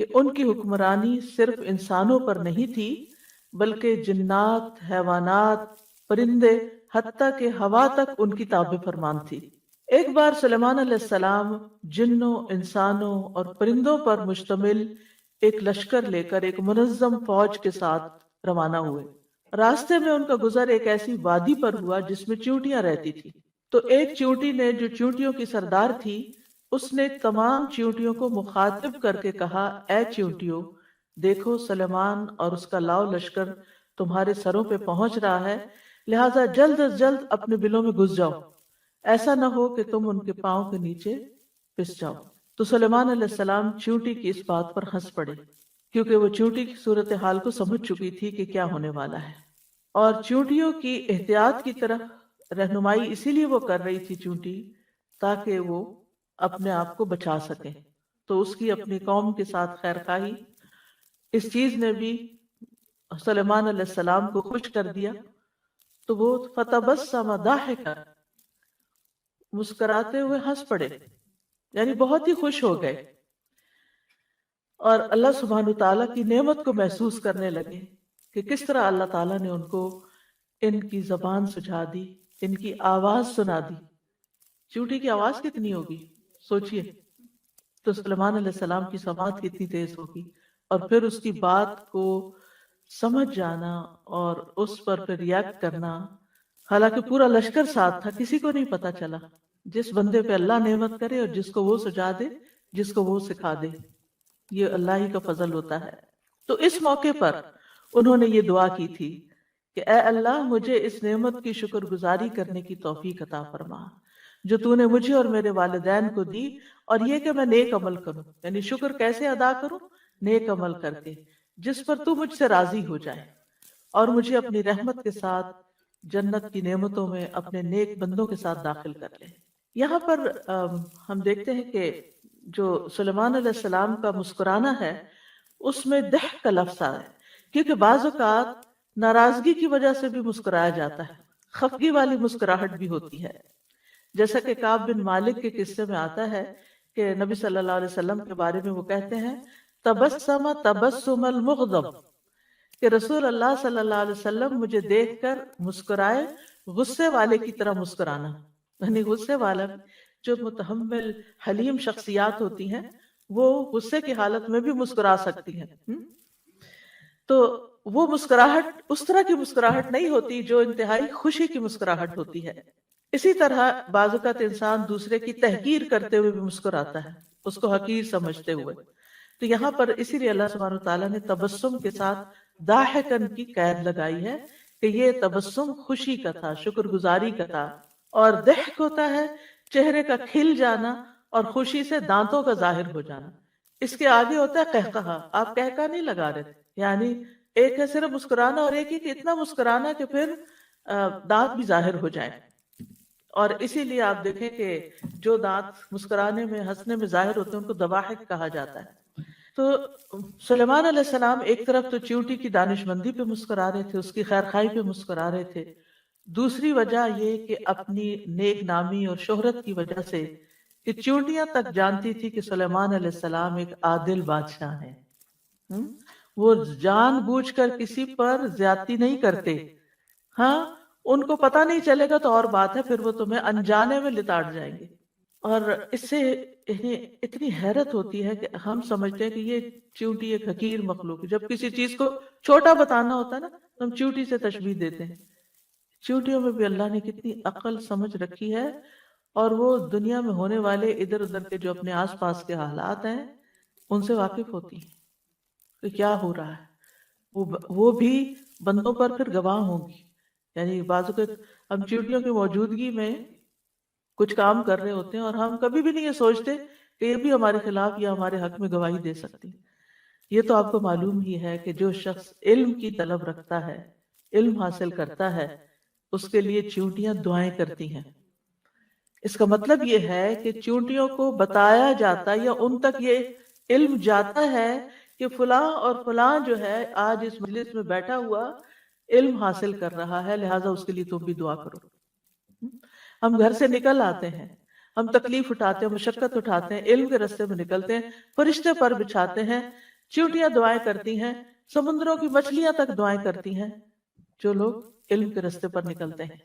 کہ ان کی حکمرانی صرف انسانوں پر نہیں تھی بلکہ جنات، حیوانات، پرندے، حتیٰ کہ ہوا تک ان کی تابع فرمان تھی۔ ایک بار سلیمان علیہ السلام جنوں، انسانوں اور پرندوں پر مشتمل ایک لشکر لے کر ایک منظم فوج کے ساتھ روانہ ہوئے۔ راستے میں ان کا گزر ایک ایسی وادی پر ہوا جس میں چیونٹیاں رہتی تھی۔ تو ایک چیونٹی نے، جو چیونٹیوں کی سردار تھی، اس نے تمام چیونٹیوں کو مخاطب کر کے کہا، اے چیونٹیوں، دیکھو سلیمان اور اس کا لاؤ لشکر تمہارے سروں پہ پہنچ رہا ہے، لہٰذا جلد از جلد اپنے بلوں میں گھس جاؤ، ایسا نہ ہو کہ تم ان کے پاؤں کے نیچے پس جاؤ۔ تو سلیمان علیہ السلام چیونٹی کی اس بات پر ہنس پڑے، کیونکہ وہ چیونٹی کی صورتحال کو سمجھ چکی تھی کہ کیا ہونے والا ہے، اور چیونٹیوں کی احتیاط کی طرف رہنمائی اسی لیے وہ کر رہی تھی چیونٹی، تاکہ وہ اپنے آپ کو بچا سکے۔ تو اس کی اپنی قوم کے ساتھ خیر خواہی، اس چیز نے بھی سلیمان علیہ السلام کو خوش کر دیا، تو وہ فتبسم ضاحکا، مسکراتے ہوئے ہنس پڑے، یعنی بہت ہی خوش ہو گئے، اور اللہ سبحانہ تعالیٰ کی نعمت کو محسوس کرنے لگے کہ کس طرح اللہ تعالیٰ نے ان کو ان کی زبان سجھا دی، ان کی آواز سنا دی۔ چیونٹی کی آواز کتنی ہوگی سوچئے، تو سلیمان علیہ السلام کی سماعت کتنی تیز ہوگی، اور پھر اس کی بات کو سمجھ جانا اور اس پر پھر ریاکٹ کرنا، حالانکہ پورا لشکر ساتھ تھا، کسی کو نہیں پتا چلا۔ جس بندے پہ اللہ نعمت کرے اور جس کو وہ سجا دے، جس کو وہ سکھا دے، یہ اللہ ہی کا فضل ہوتا ہے۔ تو اس موقع پر انہوں نے یہ دعا کی تھی کہ اے اللہ، مجھے اس نعمت کی شکر گزاری کرنے کی توفیق عطا فرما جو تو نے مجھے اور میرے والدین کو دی، اور یہ کہ میں نیک عمل کروں، یعنی شکر کیسے ادا کروں؟ نیک عمل کر کے جس پر تو مجھ سے راضی ہو جائے، اور مجھے اپنی رحمت کے ساتھ جنت کی نعمتوں میں اپنے نیک بندوں کے ساتھ داخل کر لے۔ یہاں پر ہم دیکھتے ہیں کہ جو سلیمان علیہ السلام کا مسکرانا ہے، اس میں ضحک کا لفظ آیا ہے، کیونکہ بعض اوقات ناراضگی کی وجہ سے بھی مسکرایا جاتا ہے، خفگی والی مسکراہٹ بھی ہوتی ہے، جیسا کہ کعب بن مالک کے قصے میں آتا ہے کہ نبی صلی اللہ علیہ وسلم کے بارے میں وہ کہتے ہیں، تبسم تبسم المغضب، کہ رسول اللہ صلی اللہ علیہ وسلم مجھے دیکھ کر مسکرائے غصے والے کی طرح مسکرانا، یعنی غصے والا، جو متحمل حلیم شخصیات ہوتی ہیں وہ غصے کی حالت میں بھی مسکرا سکتی ہیں، تو وہ مسکراہٹ اس طرح کی مسکراہٹ نہیں ہوتی جو انتہائی خوشی کی مسکراہٹ ہوتی ہے۔ اسی طرح بعض اوقات انسان دوسرے کی تحقیر کرتے ہوئے بھی مسکراتا ہے، اس کو حقیر سمجھتے ہوئے، تو یہاں پر اسی لیے اللہ سبحانہ وتعالیٰ نے تبسم کے ساتھ ضاحکن کی قید لگائی ہے کہ یہ تبسم خوشی کا تھا، شکر گزاری کا تھا، اور ضحک ہوتا ہے چہرے کا کھل جانا اور خوشی سے دانتوں کا ظاہر ہو جانا۔ اس کے آگے ہوتا ہے قہقہا، آپ قہقہ نہیں لگا رہے تھے، یعنی ایک ہے صرف مسکرانا، اور ایک ہی کہ اتنا مسکرانا کہ پھر دانت بھی ظاہر ہو جائے۔ اور اسی لیے آپ دیکھیں کہ جو دانت مسکرانے میں، ہنسنے میں ظاہر ہوتے ہیں ان کو ضواحک کہا جاتا ہے۔ تو سلیمان علیہ السلام ایک طرف تو چیونٹی کی دانش مندی پہ مسکرا رہے تھے، اس کی خیر خواہی پہ مسکرا رہے تھے، دوسری وجہ یہ کہ اپنی نیک نامی اور شہرت کی وجہ سے کہ چیونٹیاں تک جانتی تھی کہ سلیمان علیہ السلام ایک عادل بادشاہ ہے، وہ جان بوجھ کر کسی پر زیادتی نہیں کرتے، ہاں ان کو پتہ نہیں چلے گا تو اور بات ہے، پھر وہ تمہیں انجانے میں لتاڑ جائیں گے۔ اور اس سے اتنی حیرت ہوتی ہے کہ ہم سمجھتے ہیں کہ یہ چیونٹی ایک حقیر مخلوق ہے، جب کسی چیز کو چھوٹا بتانا ہوتا ہے نا تو ہم چیونٹی سے تشبیہ دیتے ہیں۔ چیونٹیوں میں بھی اللہ نے کتنی عقل سمجھ رکھی ہے، اور وہ دنیا میں ہونے والے ادھر ادھر کے جو اپنے آس پاس کے حالات ہیں ان سے واقف ہوتی ہیں کہ کیا ہو رہا ہے، وہ بھی بندوں پر پھر گواہ ہوں گی۔ یعنی بعض اوقات ہم چیونٹیوں کی موجودگی میں کچھ کام کر رہے ہوتے ہیں اور ہم کبھی بھی نہیں یہ سوچتے کہ یہ بھی ہمارے خلاف یا ہمارے حق میں گواہی دے سکتی۔ یہ تو آپ کو معلوم ہی ہے کہ جو شخص علم کی طلب رکھتا ہے، علم حاصل کرتا ہے، اس کے لیے چیونٹیاں دعائیں کرتی ہیں۔ اس کا مطلب یہ ہے کہ چیونٹیوں کو بتایا جاتا یا ان تک یہ علم جاتا ہے کہ فلاں اور فلاں جو ہے آج اس مجلس میں بیٹھا ہوا علم حاصل کر رہا ہے، لہٰذا اس کے لیے تم بھی دعا کرو۔ ہم گھر سے نکل آتے ہیں، ہم تکلیف اٹھاتے ہیں، مشقت اٹھاتے ہیں، علم کے راستے میں نکلتے ہیں، فرشتے پر بچھاتے ہیں، چیونٹیاں دعائیں کرتی ہیں، سمندروں کی مچھلیاں تک دعائیں کرتی ہیں جو لوگ علم کے رستے پر نکلتے ہیں،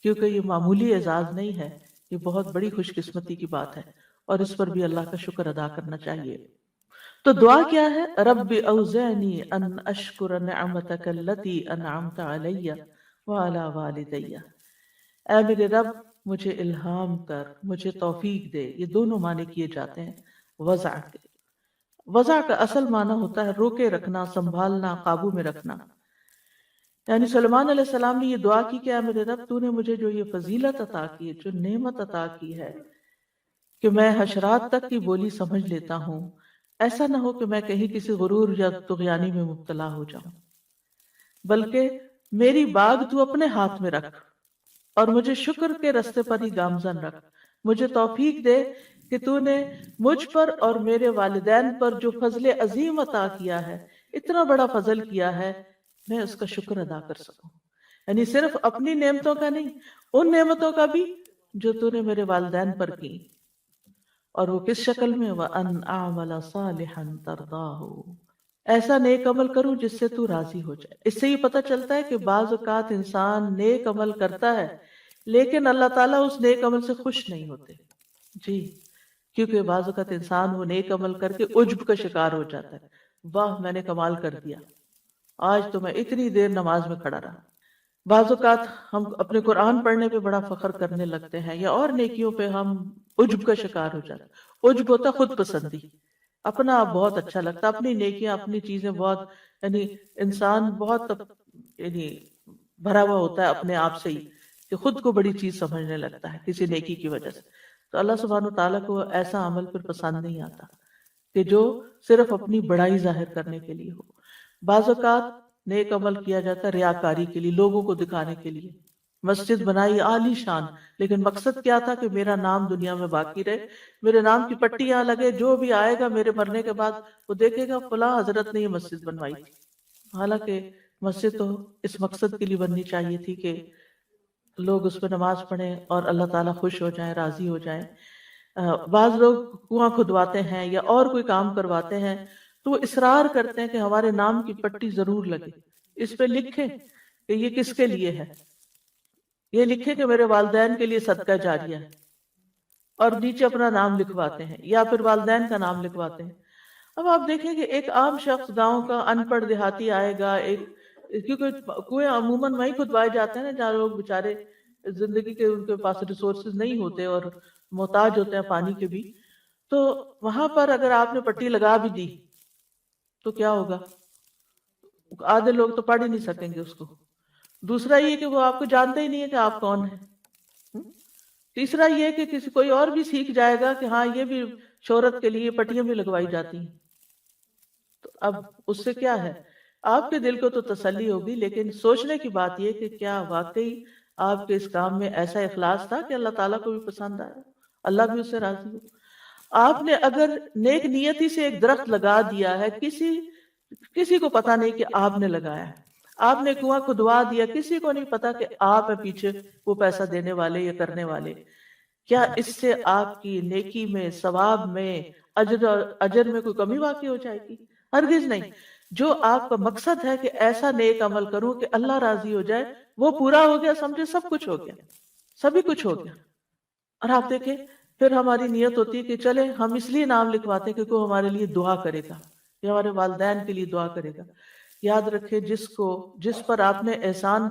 کیونکہ یہ معمولی اعزاز نہیں ہے، یہ بہت بڑی خوش قسمتی کی بات ہے، اور اس پر بھی اللہ کا شکر ادا کرنا چاہیے۔ تو دعا کیا ہے؟ رب اوزعنی ان اشکر نعمتک التی انعمت علی وعلی والدی، اے میرے رب مجھے الہام کر، مجھے توفیق دے۔ یہ دونوں معنی کیے جاتے ہیں وضع کے۔ وضع کا اصل معنی ہوتا ہے روکے رکھنا، سنبھالنا، قابو میں رکھنا۔ یعنی سلیمان علیہ السلام نے یہ دعا کی کہ اے میرے رب تو نے مجھے جو یہ فضیلت عطا کی ہے، جو نعمت عطا کی ہے کہ میں حشرات تک کی بولی سمجھ لیتا ہوں، ایسا نہ ہو کہ میں کہیں کسی غرور یا طغیانی میں مبتلا ہو جاؤں، بلکہ میری باغ تو اپنے ہاتھ میں رکھ اور مجھے شکر کے رستے پر ہی گامزن رکھ۔ مجھے توفیق دے کہ تو نے مجھ پر اور میرے والدین پر جو فضل عظیم عطا کیا ہے، اتنا بڑا فضل کیا ہے، میں اس کا شکر ادا کر سکوں۔ یعنی صرف اپنی نعمتوں کا نہیں، ان نعمتوں کا بھی جو تو نے میرے والدین پر کی، اور وہ کس شکل میں؟ وَأَنْ أَعْمَلَ صَالِحًا تَرْضَاهُ، ایسا نیک عمل کروں جس سے تو راضی ہو جائے۔ اس سے یہ پتہ چلتا ہے کہ بعض اوقات انسان نیک عمل کرتا ہے لیکن اللہ تعالیٰ اس نیک عمل سے خوش نہیں ہوتے۔ جی، کیونکہ بعض اوقات انسان وہ نیک عمل کر کے عجب کا شکار ہو جاتا ہے، واہ میں نے کمال کر دیا، آج تو میں اتنی دیر نماز میں کھڑا رہا۔ بعض اوقات ہم اپنے قرآن پڑھنے پہ بڑا فخر کرنے لگتے ہیں، یا اور نیکیوں پہ ہم عجب کا شکار ہو جاتے ہیں۔ عجب ہوتا خود پسندی، اپنا آپ بہت اچھا لگتا، اپنی نیکیاں اپنی چیزیں بہت، یعنی انسان بہت یعنی بھرا ہوا ہوتا ہے اپنے آپ سے ہی، کہ خود کو بڑی چیز سمجھنے لگتا ہے کسی نیکی کی وجہ سے۔ تو اللہ سبحانہ و تعالیٰ کو ایسا عمل پھر پسند نہیں آتا کہ جو صرف اپنی بڑائی ظاہر کرنے کے لیے ہو۔ بعض اوقات نیک عمل کیا جاتا ہے ریاکاری کے لیے، لوگوں کو دکھانے کے لیے۔ مسجد بنائی عالی شان، لیکن مقصد کیا تھا کہ میرا نام دنیا میں باقی رہے، میرے نام کی پٹی یہاں لگے، جو بھی آئے گا میرے مرنے کے بعد وہ دیکھے گا فلاں حضرت نے یہ مسجد بنوائی تھی۔ حالانکہ مسجد تو اس مقصد کے لیے بننی چاہیے تھی کہ لوگ اس پہ نماز پڑھیں اور اللہ تعالیٰ خوش ہو جائیں، راضی ہو جائیں۔ بعض لوگ کنواں کھدواتے ہیں یا اور کوئی کام کرواتے ہیں تو وہ اصرار کرتے ہیں کہ ہمارے نام کی پٹی ضرور لگے، اس پہ لکھیں کہ یہ کس کے لیے ہے، یہ لکھیں کہ میرے والدین کے لیے صدقہ جاریہ ہے، اور نیچے اپنا نام لکھواتے ہیں یا پھر والدین کا نام لکھواتے ہیں۔ اب آپ دیکھیں کہ ایک عام شخص گاؤں کا ان پڑھ دیہاتی آئے گا، کیونکہ کنویں عموماً وہیں کھدوائے جاتے ہیں نا جہاں لوگ بیچارے زندگی کے ان کے پاس ریسورسز نہیں ہوتے اور محتاج ہوتے ہیں پانی کے بھی، تو وہاں پر اگر آپ نے پٹی لگا بھی دی تو کیا ہوگا؟ آدھے لوگ تو پڑھ ہی نہیں سکیں گے اس کو۔ دوسرا یہ کہ وہ آپ کو جانتے ہی نہیں ہے کہ آپ کون ہیں۔ تیسرا یہ کہ کسی کوئی اور بھی سیکھ جائے گا کہ ہاں یہ بھی شہرت کے لیے پٹیاں بھی لگوائی جاتی ہیں، تو اب اس سے کیا ہے؟ آپ کے دل کو تو تسلی ہوگی، لیکن سوچنے کی بات یہ کہ کیا واقعی آپ کے اس کام میں ایسا اخلاص تھا کہ اللہ تعالیٰ کو بھی پسند آیا، اللہ بھی اس سے راضی ہو؟ آپ نے اگر نیک نیتی سے ایک درخت لگا دیا ہے، کسی کو پتا نہیں کہ آپ نے لگایا ہے، آپ نے کنواں کھدوا دیا، کسی کو نہیں پتا کہ آپ ہے پیچھے وہ پیسہ دینے والے یا کرنے والے، کیا اس سے آپ کی نیکی میں، ثواب میں، اجر میں کوئی کمی واقع ہو جائے گی؟ ہرگز نہیں۔ جو آپ کا مقصد ہے کہ ایسا نیک عمل کروں کہ اللہ راضی ہو جائے، وہ پورا ہو گیا، سمجھے سب کچھ ہو گیا، سبھی کچھ ہو گیا۔ اور آپ دیکھیں پھر ہماری نیت ہوتی ہے کہ چلے ہم اس لیے نام لکھواتے ہیں کہ کوئی ہمارے لیے دعا کرے گا یا ہمارے والدین کے لیے دعا کرے گا۔ یاد رکھے جس پر آپ نے احسان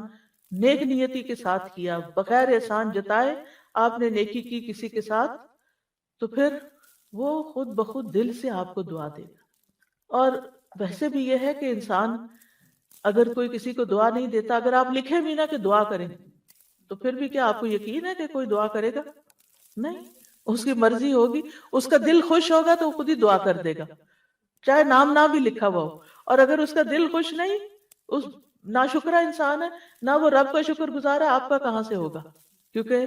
نیک نیتی کے ساتھ کیا، بغیر احسان جتائے آپ نے نیکی کی کسی کے ساتھ، تو پھر وہ خود بخود دل سے آپ کو دعا دے گا۔ اور ویسے بھی یہ ہے کہ انسان اگر کوئی کسی کو دعا نہیں دیتا، اگر آپ لکھیں بھی نہ کہ دعا کریں، تو پھر بھی کیا آپ کو یقین ہے کہ کوئی دعا کرے گا؟ نہیں، اس کی مرضی ہوگی، اس کا دل خوش ہوگا تو وہ خود ہی دعا کر دے گا، چاہے نام نہ بھی لکھا ہوا ہو۔ اور اگر اس کا دل خوش نہیں، اس ناشکرا انسان ہے، نہ وہ رب کا شکر گزار ہے، آپ کا کہاں سے ہوگا؟ کیونکہ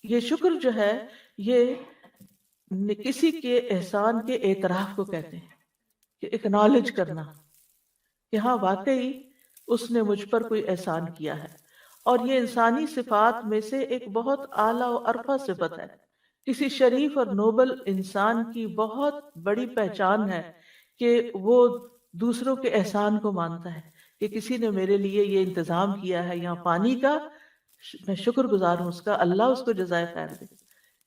یہ شکر جو ہے یہ کسی کے احسان کے اعتراف کو کہتے ہیں، کہ اکنالج کرنا کہ ہاں واقعی اس نے مجھ پر کوئی احسان کیا ہے۔ اور یہ انسانی صفات میں سے ایک بہت اعلیٰ و عرفہ صفت ہے۔ کسی شریف اور نوبل انسان کی بہت بڑی پہچان ہے کہ وہ دوسروں کے احسان کو مانتا ہے کہ کسی نے میرے لیے یہ انتظام کیا ہے یہاں پانی کا، میں شکر گزار ہوں اس کا، اللہ اس کو جزائے خیر دے۔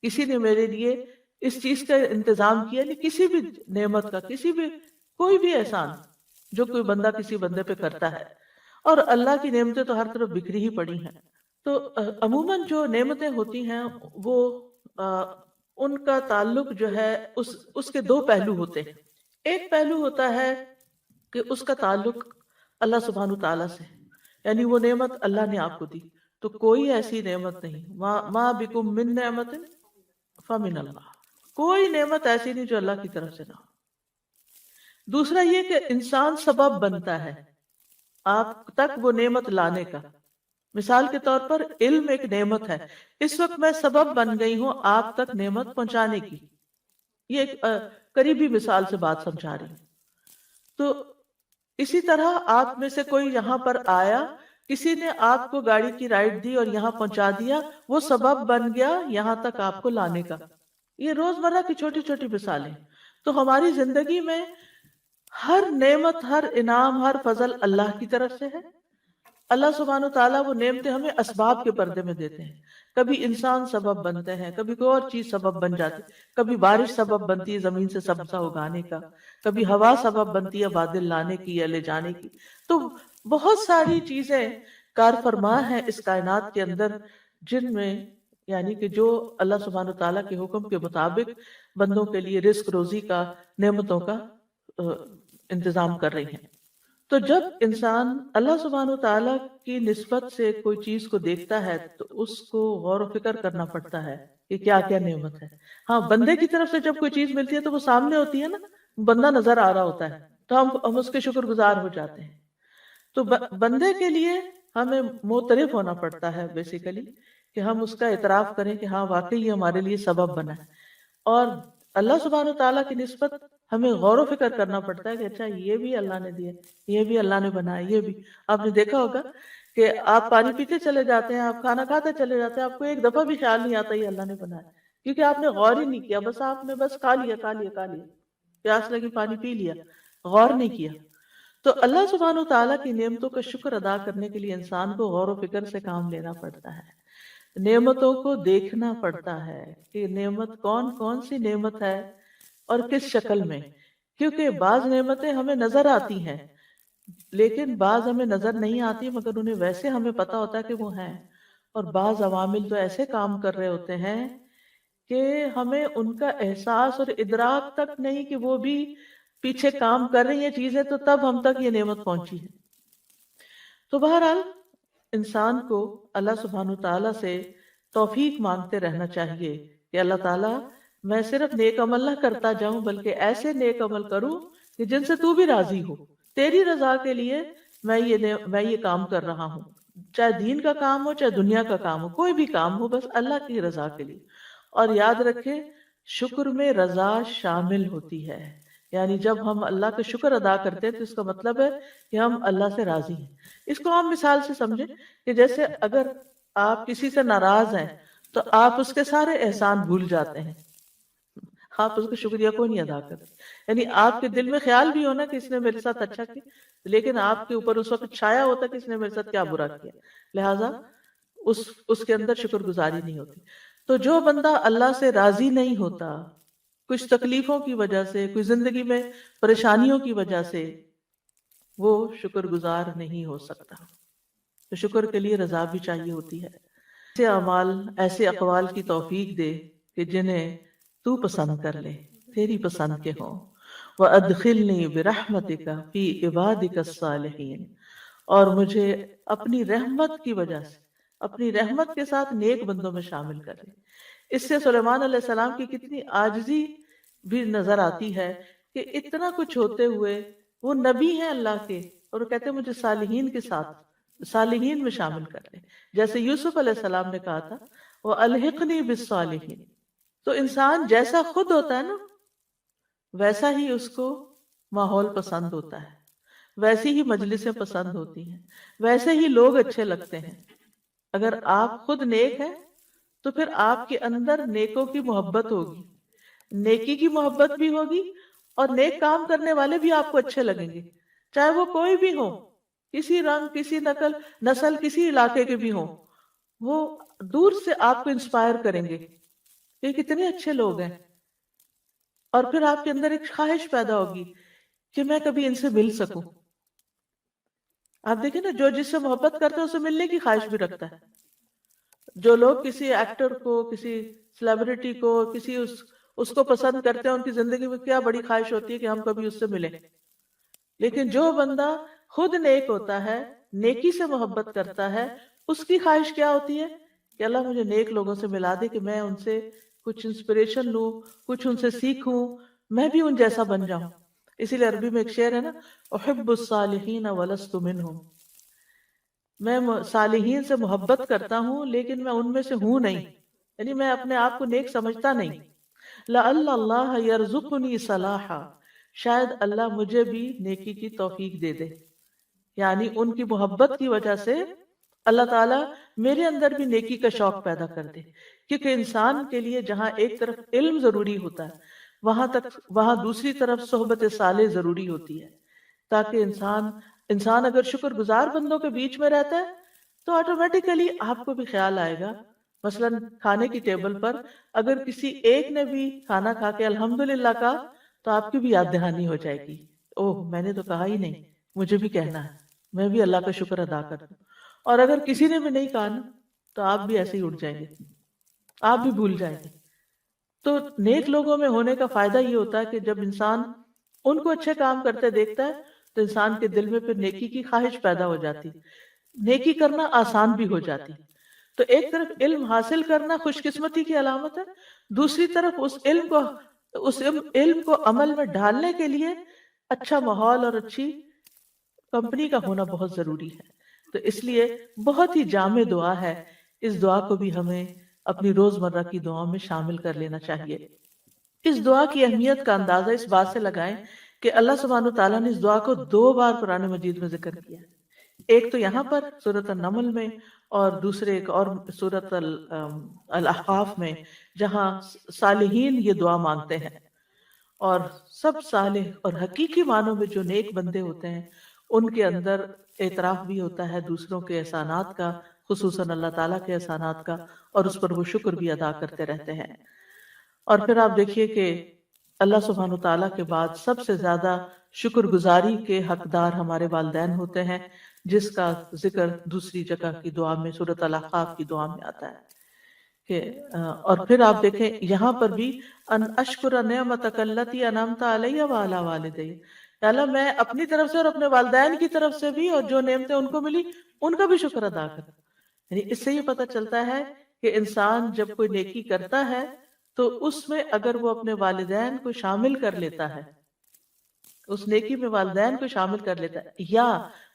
کسی نے میرے لیے اس چیز کا انتظام کیا، نہیں کسی بھی نعمت کا، کسی بھی کوئی بھی احسان جو کوئی بندہ کسی بندے پہ کرتا ہے، اور اللہ کی نعمتیں تو ہر طرف بکھری ہی پڑی ہیں۔ تو عموماً جو نعمتیں ہوتی ہیں وہ ان کا تعلق جو ہے اس کے دو پہلو ہوتے ہیں۔ ایک پہلو ہوتا ہے کہ اس کا تعلق اللہ سبحانہ تعالیٰ سے، یعنی وہ نعمت اللہ نے آپ کو دی، تو کوئی ایسی نعمت نہیں، ما بکم من نعمت فمن اللہ، کوئی نعمت ایسی نہیں جو اللہ کی طرف سے نہ ہو۔ دوسرا یہ کہ انسان سبب بنتا ہے آپ تک وہ نعمت لانے کا۔ مثال کے طور پر علم ایک نعمت ہے، اس وقت میں سبب بن گئی ہوں آپ تک نعمت پہنچانے کی، یہ ایک قریبی مثال سے بات سمجھا رہی ہوں۔ تو اسی طرح آپ میں سے کوئی یہاں پر آیا، کسی نے آپ کو گاڑی کی رائڈ دی اور یہاں پہنچا دیا، وہ سبب بن گیا یہاں تک آپ کو لانے کا۔ یہ روزمرہ کی چھوٹی چھوٹی مثالیں۔ تو ہماری زندگی میں ہر نعمت، ہر انعام، ہر فضل اللہ کی طرف سے ہے۔ اللہ سبحانہ تعالیٰ وہ نعمتیں ہمیں اسباب کے پردے میں دیتے ہیں۔ کبھی انسان سبب بنتے ہیں، کبھی کوئی اور چیز سبب بن جاتی، کبھی بارش سبب بنتی ہے زمین سے سبزہ اگانے کا، کبھی ہوا سبب بنتی ہے بادل لانے کی یا لے جانے کی۔ تو بہت ساری چیزیں کار فرما ہیں اس کائنات کے اندر، جن میں یعنی کہ جو اللہ سبحانہ تعالیٰ کے حکم کے مطابق بندوں کے لیے رزق روزی کا، نعمتوں کا انتظام کر رہی ہیں۔ تو جب انسان اللہ سبحانہ تعالیٰ کی نسبت سے کوئی چیز کو دیکھتا ہے تو اس کو غور و فکر کرنا پڑتا ہے کہ کیا کیا نعمت ہے۔ ہاں، بندے کی طرف سے جب کوئی چیز ملتی ہے تو وہ سامنے ہوتی ہے نا، بندہ نظر آ رہا ہوتا ہے تو ہم اس کے شکر گزار ہو جاتے ہیں۔ تو بندے کے لیے ہمیں معترف ہونا پڑتا ہے بیسیکلی، کہ ہم اس کا اعتراف کریں کہ ہاں واقعی یہ ہمارے لیے سبب بنا ہے۔ اور اللہ سبحانہ تعالیٰ کی نسبت ہمیں غور و فکر کرنا پڑتا ہے کہ اچھا یہ بھی اللہ نے دیا، یہ بھی اللہ نے بنایا، یہ بھی۔ آپ نے دیکھا ہوگا کہ آپ پانی پیتے چلے جاتے ہیں، آپ کھانا کھاتے چلے جاتے ہیں، آپ کو ایک دفعہ بھی خیال نہیں آتا یہ اللہ نے بنایا، کیونکہ آپ نے غور ہی نہیں کیا، بس آپ نے بس کھا لیا، پیاس لگی پانی پی لیا، غور نہیں کیا۔ تو اللہ سبحانہ تعالیٰ کی نعمتوں کا شکر ادا کرنے کے لیے انسان کو غور و فکر سے کام لینا پڑتا ہے، نعمتوں کو دیکھنا پڑتا ہے کہ نعمت کون کون سی نعمت ہے اور کس شکل میں۔ کیونکہ بعض نعمتیں ہمیں نظر آتی ہیں لیکن بعض ہمیں نظر نہیں آتی، مگر انہیں ویسے ہمیں پتا ہوتا ہے کہ وہ ہیں، اور بعض عوامل تو ایسے کام کر رہے ہوتے ہیں کہ ہمیں ان کا احساس اور ادراک تک نہیں کہ وہ بھی پیچھے کام کر رہی ہیں چیزیں، تو تب ہم تک یہ نعمت پہنچی ہے۔ تو بہرحال انسان کو اللہ سبحانہ تعالیٰ سے توفیق مانگتے رہنا چاہیے کہ اللہ تعالیٰ میں صرف نیک عمل نہ کرتا جاؤں بلکہ ایسے نیک عمل کروں کہ جن سے تو بھی راضی ہو، تیری رضا کے لیے میں یہ کام کر رہا ہوں، چاہے دین کا کام ہو چاہے دنیا کا کام ہو، کوئی بھی کام ہو، بس اللہ کی رضا کے لیے۔ اور یاد رکھے شکر میں رضا شامل ہوتی ہے، یعنی جب ہم اللہ کا شکر ادا کرتے ہیں تو اس کا مطلب ہے کہ ہم اللہ سے راضی ہیں۔ اس کو ہم مثال سے سمجھیں کہ جیسے اگر آپ کسی سے ناراض ہیں تو آپ اس کے سارے احسان بھول جاتے ہیں، آپ اس کا شکریہ کو نہیں ادا کرتے۔ یعنی آپ کے دل میں خیال بھی ہونا کہ اس نے میرے ساتھ اچھا کیا، لیکن آپ کے اوپر اس وقت چھایا ہوتا کہ اس نے میرے ساتھ کیا برا کیا، لہٰذا اس کے اندر شکر گزاری نہیں ہوتی۔ تو جو بندہ اللہ سے راضی نہیں ہوتا، کچھ تکلیفوں کی وجہ سے، کچھ زندگی میں پریشانیوں کی وجہ سے، وہ شکر گزار نہیں ہو سکتا۔ تو شکر کے لیے رضا بھی چاہیے ہوتی ہے۔ ایسے اعمال، ایسے اقوال کی توفیق دے کہ جنہیں تو پسند کر لے، تیری پسند کے ہوں۔ وَأَدْخِلْنِي بِرَحْمَتِكَ فِي عِبَادِكَ الصَّالِحِينَ، اور مجھے اپنی رحمت کی وجہ سے، اپنی رحمت کے ساتھ نیک بندوں میں شامل کر لے۔ اس سے سلیمان علیہ السلام کی کتنی عاجزی بھی نظر آتی ہے کہ اتنا کچھ ہوتے ہوئے وہ نبی ہیں اللہ کے، اور وہ کہتے ہیں مجھے صالحین کے ساتھ، صالحین میں شامل کر لیں، جیسے یوسف علیہ السلام نے کہا تھا وَأَلْحِقْنِي بِالصَّالِحِينَ۔ تو انسان جیسا خود ہوتا ہے نا، ویسا ہی اس کو ماحول پسند ہوتا ہے، ویسی ہی مجلسیں پسند ہوتی ہیں، ویسے ہی لوگ اچھے لگتے ہیں۔ اگر آپ خود نیک ہیں تو پھر آپ کے اندر نیکوں کی محبت ہوگی، نیکی کی محبت بھی ہوگی، اور نیک کام کرنے والے بھی آپ کو اچھے لگیں گے، چاہے وہ کوئی بھی ہو، کسی رنگ، کسی نسل، کسی علاقے کے بھی ہوں، وہ دور سے آپ کو انسپائر کریں گے کہ کتنے اچھے لوگ ہیں، اور پھر آپ کے اندر ایک خواہش پیدا ہوگی کہ میں کبھی ان سے مل سکوں۔ آپ دیکھیں نا، جو جس سے محبت کرتا ہے اسے ملنے کی خواہش بھی رکھتا ہے۔ جو لوگ کسی ایکٹر کو، کسی سیلیبریٹی کو، کسی اس کو پسند کرتے ہیں، ان کی زندگی میں کیا بڑی خواہش ہوتی ہے کہ ہم کبھی اس سے ملیں۔ لیکن جو بندہ خود نیک ہوتا ہے، نیکی سے محبت کرتا ہے، اس کی خواہش کیا ہوتی ہے کہ اللہ مجھے نیک لوگوں سے ملا دے کہ میں ان سے کچھ انسپریشن لوں، کچھ ان سے سیکھوں، میں بھی ان جیسا بن جاؤں۔ اسی لیے عربی میں ایک شعر ہے نا، احب الصالحین ولست منہم، میں صالحین سے محبت کرتا ہوں لیکن میں ان میں سے ہوں نہیں، یعنی میں اپنے آپ کو نیک سمجھتا نہیں۔ لعل اللہ یرزقنی صلاحا، شاید اللہ مجھے بھی نیکی کی توفیق دے دے، یعنی ان کی محبت کی وجہ سے اللہ تعالیٰ میرے اندر بھی نیکی کا شوق پیدا کر دے، کیونکہ انسان کے لیے جہاں ایک طرف علم ضروری ہوتا ہے، وہاں دوسری طرف صحبت صالح ضروری ہوتی ہے، تاکہ انسان اگر شکر گزار بندوں کے بیچ میں رہتا ہے تو آٹومیٹیکلی آپ کو بھی خیال آئے گا، مثلا کھانے کی ٹیبل پر اگر کسی ایک نے بھی کھانا کھا کے الحمدللہ کہا تو آپ کی بھی یاد دہانی ہو جائے گی، اوہ میں نے تو کہا ہی نہیں، مجھے بھی کہنا ہے، میں بھی اللہ کا شکر ادا کروں۔ اور اگر کسی نے بھی نہیں کہا نا تو آپ بھی ایسے ہی اٹھ جائیں گے، آپ بھی بھول جائیں گے۔ تو نیک لوگوں میں ہونے کا فائدہ یہ ہوتا ہے کہ جب انسان ان کو اچھے کام کرتے دیکھتا ہے تو انسان کے دل میں پھر نیکی کی خواہش پیدا ہو جاتی، نیکی کرنا آسان بھی ہو جاتی۔ تو ایک طرف علم حاصل کرنا خوش قسمتی کی علامت ہے، دوسری طرف اس علم کو عمل میں ڈھالنے کے لیے اچھا ماحول اور اچھی کمپنی کا ہونا بہت ضروری ہے۔ تو اس لیے بہت ہی جامع دعا ہے، اس دعا کو بھی ہمیں اپنی روزمرہ کی دعاؤں میں شامل کر لینا چاہیے۔ اس دعا کی اہمیت کا اندازہ اس بات سے لگائیں کہ اللہ سبحانہ وتعالیٰ نے اس دعا کو 2 بار قرآن مجید میں ذکر کیا ہے، ایک تو یہاں پر سورۃ النمل میں، اور دوسرے ایک اور سورۃ الاحقاف میں، جہاں صالحین یہ دعا مانگتے ہیں۔ اور سب صالح اور حقیقی معنوں میں جو نیک بندے ہوتے ہیں ان کے اندر اعتراف بھی ہوتا ہے دوسروں کے احسانات کا، خصوصاً اللہ تعالیٰ کے احسانات کا، اور اس پر وہ شکر بھی ادا کرتے رہتے ہیں۔ اور پھر آپ دیکھیے کہ اللہ سبحانہ تعالیٰ کے بعد سب سے زیادہ شکر گزاری کے حقدار ہمارے والدین ہوتے ہیں، جس کا ذکر دوسری جگہ کی دعا میں، سورۃ الاحقاف کی دعا میں آتا ہے کہ اور پھر آپ دیکھیں یہاں پر بھی ان اشکر نعمتک التی انعمت علی وعلی والدی، یا اللہ میں اپنی طرف سے اور اپنے والدین کی طرف سے بھی، اور جو نعمتیں ان کو ملی ان کا بھی شکر ادا کر۔ یعنی اس سے یہ پتہ چلتا ہے کہ انسان جب کوئی نیکی کرتا ہے تو اس میں اگر وہ اپنے والدین کو شامل کر لیتا ہے، اس نیکی میں والدین کو شامل کر لیتا ہے، یا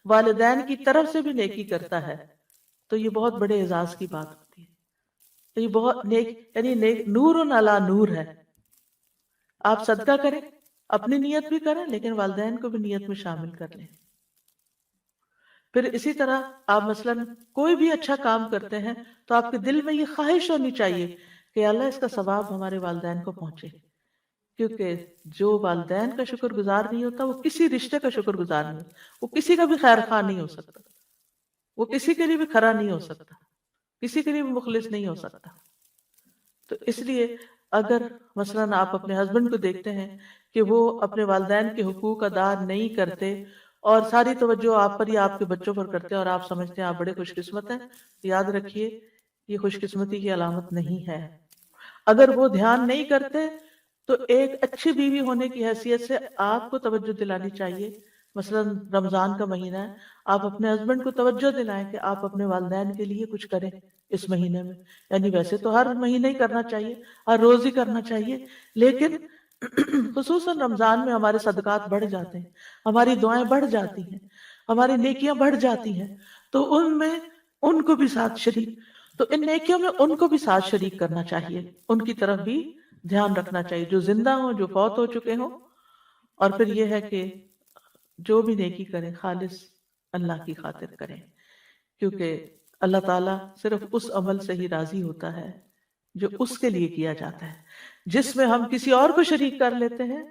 والدین کی طرف سے بھی نیکی کرتا ہے، تو یہ بہت بڑے اعزاز کی بات ہوتی ہے۔ تو یہ بہت نیک نور علی نور ہے۔ آپ صدقہ کریں، اپنی نیت بھی کریں، لیکن والدین کو بھی نیت میں شامل کر لیں۔ پھر اسی طرح آپ مثلا کوئی بھی اچھا کام کرتے ہیں تو آپ کے دل میں یہ خواہش ہونی چاہیے کہ اللہ اس کا ثواب ہمارے والدین کو پہنچے، کیونکہ جو والدین کا شکر گزار نہیں ہوتا وہ کسی رشتے کا شکر گزار نہیں ہوتا، وہ کسی کا بھی خیر خواہ نہیں ہو سکتا، وہ کسی کے لیے بھی کھرا نہیں ہو سکتا، کسی کے لیے بھی مخلص نہیں ہو سکتا۔ تو اس لیے اگر مثلا آپ اپنے ہسبینڈ کو دیکھتے ہیں کہ وہ اپنے والدین کے حقوق ادا نہیں کرتے اور ساری توجہ آپ پر یا آپ کے بچوں پر کرتے ہیں اور آپ سمجھتے ہیں آپ بڑے خوش قسمت ہیں، تو یاد رکھیے یہ خوش قسمتی کی علامت نہیں ہے۔ اگر وہ دھیان نہیں کرتے تو ایک اچھی بیوی ہونے کی حیثیت سے آپ کو توجہ دلانی چاہیے۔ مثلا رمضان کا مہینہ ہے، آپ اپنے ہسبینڈ کو توجہ دلائیں کہ آپ اپنے والدین کے لیے کچھ کریں اس مہینے میں، یعنی ویسے تو ہر مہینے ہی کرنا چاہیے، ہر روز ہی کرنا چاہیے، لیکن خصوصاً رمضان میں ہمارے صدقات بڑھ جاتے ہیں، ہماری دعائیں بڑھ جاتی ہیں، ہماری نیکیاں بڑھ جاتی ہیں، تو ان میں ان کو بھی ساتھ شریک، تو ان نیکیوں میں ان کو بھی ساتھ شریک کرنا چاہیے، ان کی طرف بھی دھیان رکھنا چاہیے، جو زندہ ہوں، جو فوت ہو چکے ہوں۔ اور پھر یہ ہے کہ جو بھی نیکی کریں خالص اللہ کی خاطر کریں، کیونکہ اللہ تعالیٰ صرف اس عمل سے ہی راضی ہوتا ہے جو اس کے لیے کیا جاتا ہے۔ جس میں ہم کسی اور کو شریک کر لیتے ہیں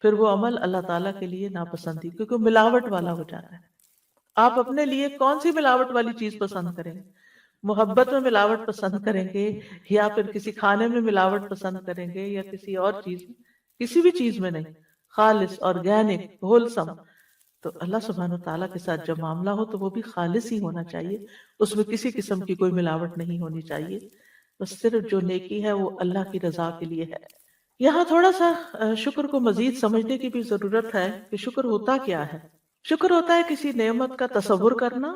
پھر وہ عمل اللہ تعالیٰ کے لیے ناپسندی، کیونکہ ملاوٹ والا ہو جاتا ہے۔ آپ اپنے لیے کون سی ملاوٹ والی چیز پسند کریں گے؟ محبت میں ملاوٹ پسند کریں گے، یا پھر کسی کھانے میں ملاوٹ پسند کریں گے، یا کسی اور چیز میں؟ کسی بھی چیز میں نہیں، خالص آرگینک ہولسم۔ تو اللہ سبحانہ وتعالیٰ کے ساتھ جب معاملہ ہو تو وہ بھی خالص ہی ہونا چاہیے، اس میں کسی قسم کی کوئی ملاوٹ نہیں ہونی چاہیے، بس صرف جو نیکی ہے وہ اللہ کی رضا کے لیے ہے۔ یہاں تھوڑا سا شکر کو مزید سمجھنے کی بھی ضرورت ہے کہ شکر ہوتا کیا ہے۔ شکر ہوتا ہے کسی نعمت کا تصور کرنا،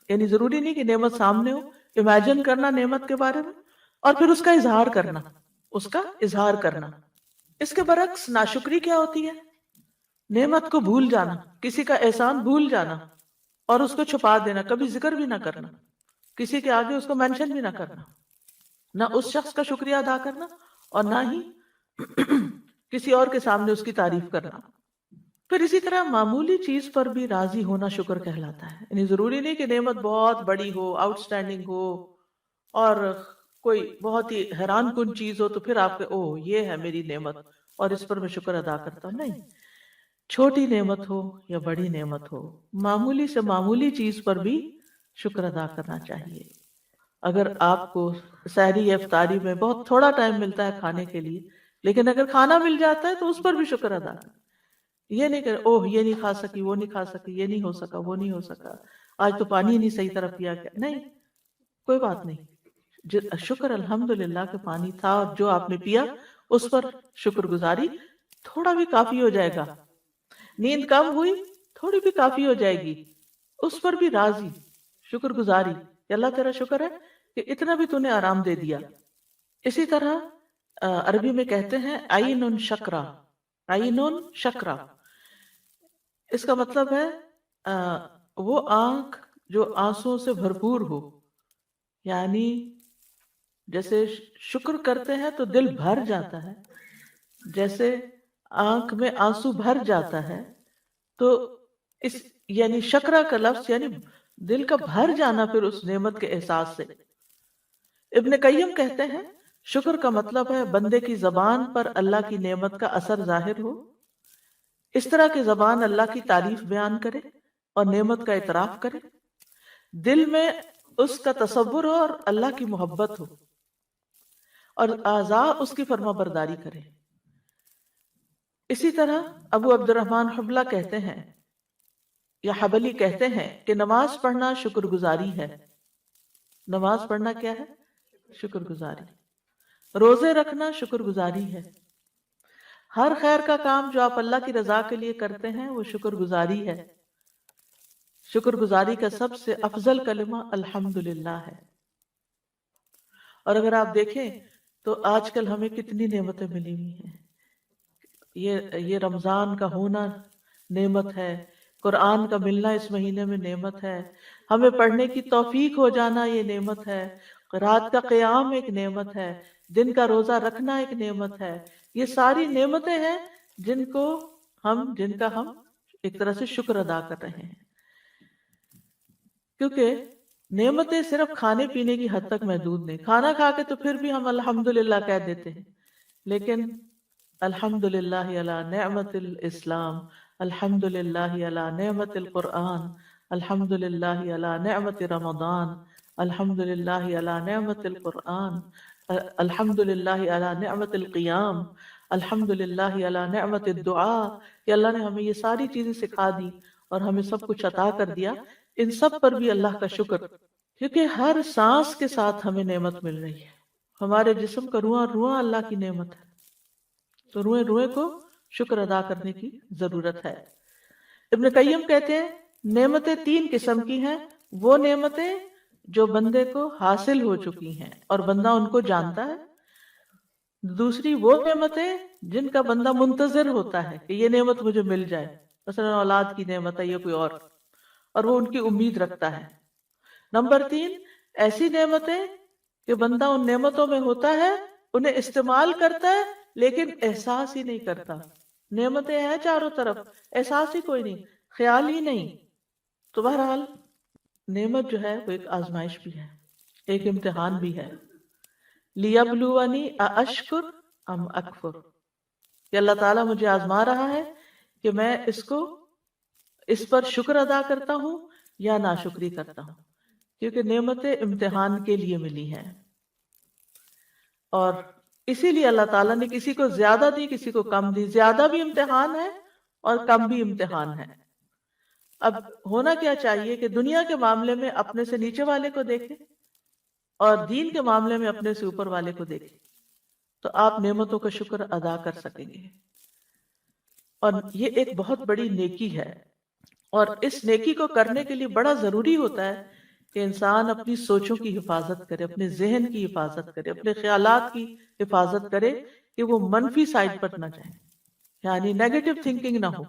یعنی ضروری نہیں کہ نعمت سامنے ہو، امیجن کرنا نعمت کے بارے میں، اور پھر اس کا اظہار کرنا، اس کا اظہار کرنا۔ اس کے برعکس ناشکری کیا ہوتی ہے؟ نعمت کو بھول جانا، کسی کا احسان بھول جانا اور اس کو چھپا دینا، کبھی ذکر بھی نہ کرنا، کسی کے آگے اس کو مینشن بھی نہ کرنا، نہ اس شخص کا شکریہ ادا کرنا اور نہ ہی کسی اور کے سامنے اس کی تعریف کرنا۔ پھر اسی طرح معمولی چیز پر بھی راضی ہونا شکر کہلاتا ہے، یعنی ضروری نہیں کہ نعمت بہت بڑی ہو، آؤٹ اسٹینڈنگ ہو، اور کوئی بہت ہی حیران کن چیز ہو تو پھر آپ کے اوہ یہ ہے میری نعمت اور اس پر میں شکر ادا کرتا ہوں۔ نہیں، چھوٹی نعمت ہو یا بڑی نعمت ہو، معمولی سے معمولی چیز پر بھی شکر ادا کرنا چاہیے۔ اگر آپ کو سحری یا افطاری میں بہت تھوڑا ٹائم ملتا ہے کھانے کے لیے، لیکن اگر کھانا مل جاتا ہے تو اس پر بھی شکر ادا کریں۔ یہ نہیں کہ اوہ یہ نہیں کھا سکی، وہ نہیں کھا سکی، یہ نہیں ہو سکا، وہ نہیں ہو سکا، آج تو پانی نہیں صحیح طرح پیا گیا۔ نہیں، کوئی بات نہیں، شکر الحمدللہ کہ پانی تھا اور جو آپ نے پیا اس پر شکر گزاری تھوڑا بھی کافی ہو جائے گا۔ نیند کم ہوئی، تھوڑی بھی کافی ہو جائے گی، اس پر بھی راضی، شکر گزاری کہ اللہ تیرا شکر ہے کہ اتنا بھی تو نے آرام دے دیا۔ اسی طرح عربی میں کہتے ہیں عین شکرا، عین شکرا، اس کا مطلب ہے وہ آنکھ جو آنسوں سے بھرپور ہو، یعنی جیسے شکر کرتے ہیں تو دل بھر جاتا ہے، جیسے آنکھ میں آنسو بھر جاتا ہے، تو اس یعنی شکرا کا لفظ یعنی دل کا بھر جانا پھر اس نعمت کے احساس سے۔ ابن قیم کہتے ہیں شکر کا مطلب ہے بندے کی زبان پر اللہ کی نعمت کا اثر ظاہر ہو، اس طرح کی زبان اللہ کی تعریف بیان کرے اور نعمت کا اعتراف کرے، دل میں اس کا تصور ہو اور اللہ کی محبت ہو، اور اعضاء اس کی فرما برداری کرے۔ اسی طرح ابو عبد الرحمن حبلہ کہتے ہیں یا حبلی کہتے ہیں کہ نماز پڑھنا شکر گزاری ہے۔ نماز پڑھنا کیا ہے؟ شکر گزاری۔ روزے رکھنا شکر گزاری ہے۔ ہر خیر کا کام جو آپ اللہ کی رضا کے لیے کرتے ہیں وہ شکر گزاری ہے۔ شکر گزاری کا سب سے افضل کلمہ الحمدللہ ہے۔ اور اگر آپ دیکھیں تو آج کل ہمیں کتنی نعمتیں ملی ہوئی ہیں۔ یہ رمضان کا ہونا نعمت ہے، قرآن کا ملنا اس مہینے میں نعمت ہے، ہمیں پڑھنے کی توفیق ہو جانا یہ نعمت ہے، رات کا قیام ایک نعمت ہے، دن کا روزہ رکھنا ایک نعمت ہے۔ یہ ساری نعمتیں ہیں جن کا ہم ایک طرح سے شکر ادا کر رہے ہیں، کیونکہ نعمتیں صرف کھانے پینے کی حد تک محدود نہیں۔ کھانا کھا کے تو پھر بھی ہم الحمدللہ کہہ دیتے ہیں، لیکن الحمدللہ علی نعمت الاسلام، الحمدللہ علی نعمت القرآن، الحمدللہ علی نعمت رمضان، الحمدللہ علی نعمت القرآن، الحمدللہ علی نعمت القیام، الحمدللہ علی نعمت الدعاء، کہ اللہ نے ہمیں یہ ساری چیزیں سکھا دی اور ہمیں سب کچھ عطا کر دیا۔ ان سب پر بھی اللہ کا شکر، کیونکہ ہر سانس کے ساتھ ہمیں نعمت مل رہی ہے۔ ہمارے جسم کا رواں رواں اللہ کی نعمت ہے، تو روئے روئے کو شکر ادا کرنے کی ضرورت ہے۔ ابن قیم کہتے ہیں نعمتیں تین قسم کی ہیں، وہ نعمتیں جو بندے کو حاصل ہو چکی ہیں اور بندہ ان کو جانتا ہے، دوسری وہ نعمتیں جن کا بندہ منتظر ہوتا ہے کہ یہ نعمت مجھے مل جائے، مثلا اولاد کی نعمت ہے یا کوئی اور وہ ان کی امید رکھتا ہے۔ نمبر تین، ایسی نعمتیں کہ بندہ ان نعمتوں میں ہوتا ہے، انہیں استعمال کرتا ہے لیکن احساس ہی نہیں کرتا۔ نعمتیں ہیں چاروں طرف، احساس ہی کوئی نہیں، خیال ہی نہیں۔ تو بہرحال نعمت جو ہے وہ ایک آزمائش بھی ہے، ایک امتحان بھی ہے۔ لِيَبْلُوَنِي أَأَشْكُرُ أَمْ أَكْفُرُ، کہ اللہ تعالیٰ مجھے آزما رہا ہے کہ میں اس پر شکر ادا کرتا ہوں یا ناشکری کرتا ہوں، کیونکہ نعمتیں امتحان کے لیے ملی ہیں، اور اسی لیے اللہ تعالیٰ نے کسی کو زیادہ دی، کسی کو کم دی، زیادہ بھی امتحان ہے اور کم بھی امتحان ہے۔ اب ہونا کیا چاہیے کہ دنیا کے معاملے میں اپنے سے نیچے والے کو دیکھیں اور دین کے معاملے میں اپنے سے اوپر والے کو دیکھیں، تو آپ نعمتوں کا شکر ادا کر سکیں گے۔ اور یہ ایک بہت بڑی نیکی ہے، اور اس نیکی کو کرنے کے لیے بڑا ضروری ہوتا ہے کہ انسان اپنی سوچوں کی حفاظت کرے، اپنے ذہن کی حفاظت کرے، اپنے خیالات کی حفاظت کرے کہ وہ منفی سائڈ پر نہ جائیں، یعنی نیگیٹو تھنکنگ نہ ہو۔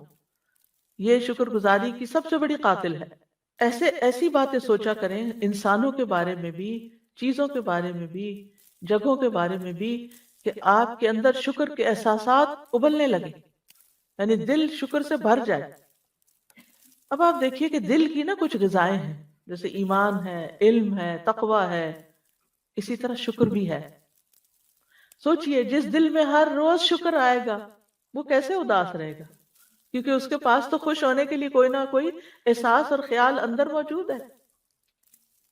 یہ شکر گزاری کی سب سے بڑی قاتل ہے۔ ایسی باتیں سوچا کریں انسانوں کے بارے میں بھی، چیزوں کے بارے میں بھی، جگہوں کے بارے میں بھی، کہ آپ کے اندر شکر کے احساسات ابلنے لگے، یعنی دل شکر سے بھر جائے۔ اب آپ دیکھیے کہ دل کی نا کچھ غذائیں ہیں، جیسے ایمان ہے، علم ہے، تقوی ہے، اسی طرح شکر بھی ہے۔ سوچئے جس دل میں ہر روز شکر آئے گا وہ کیسے اداس رہے گا، کیونکہ اس کے پاس تو خوش ہونے کے لیے کوئی نہ کوئی احساس اور خیال اندر موجود ہے۔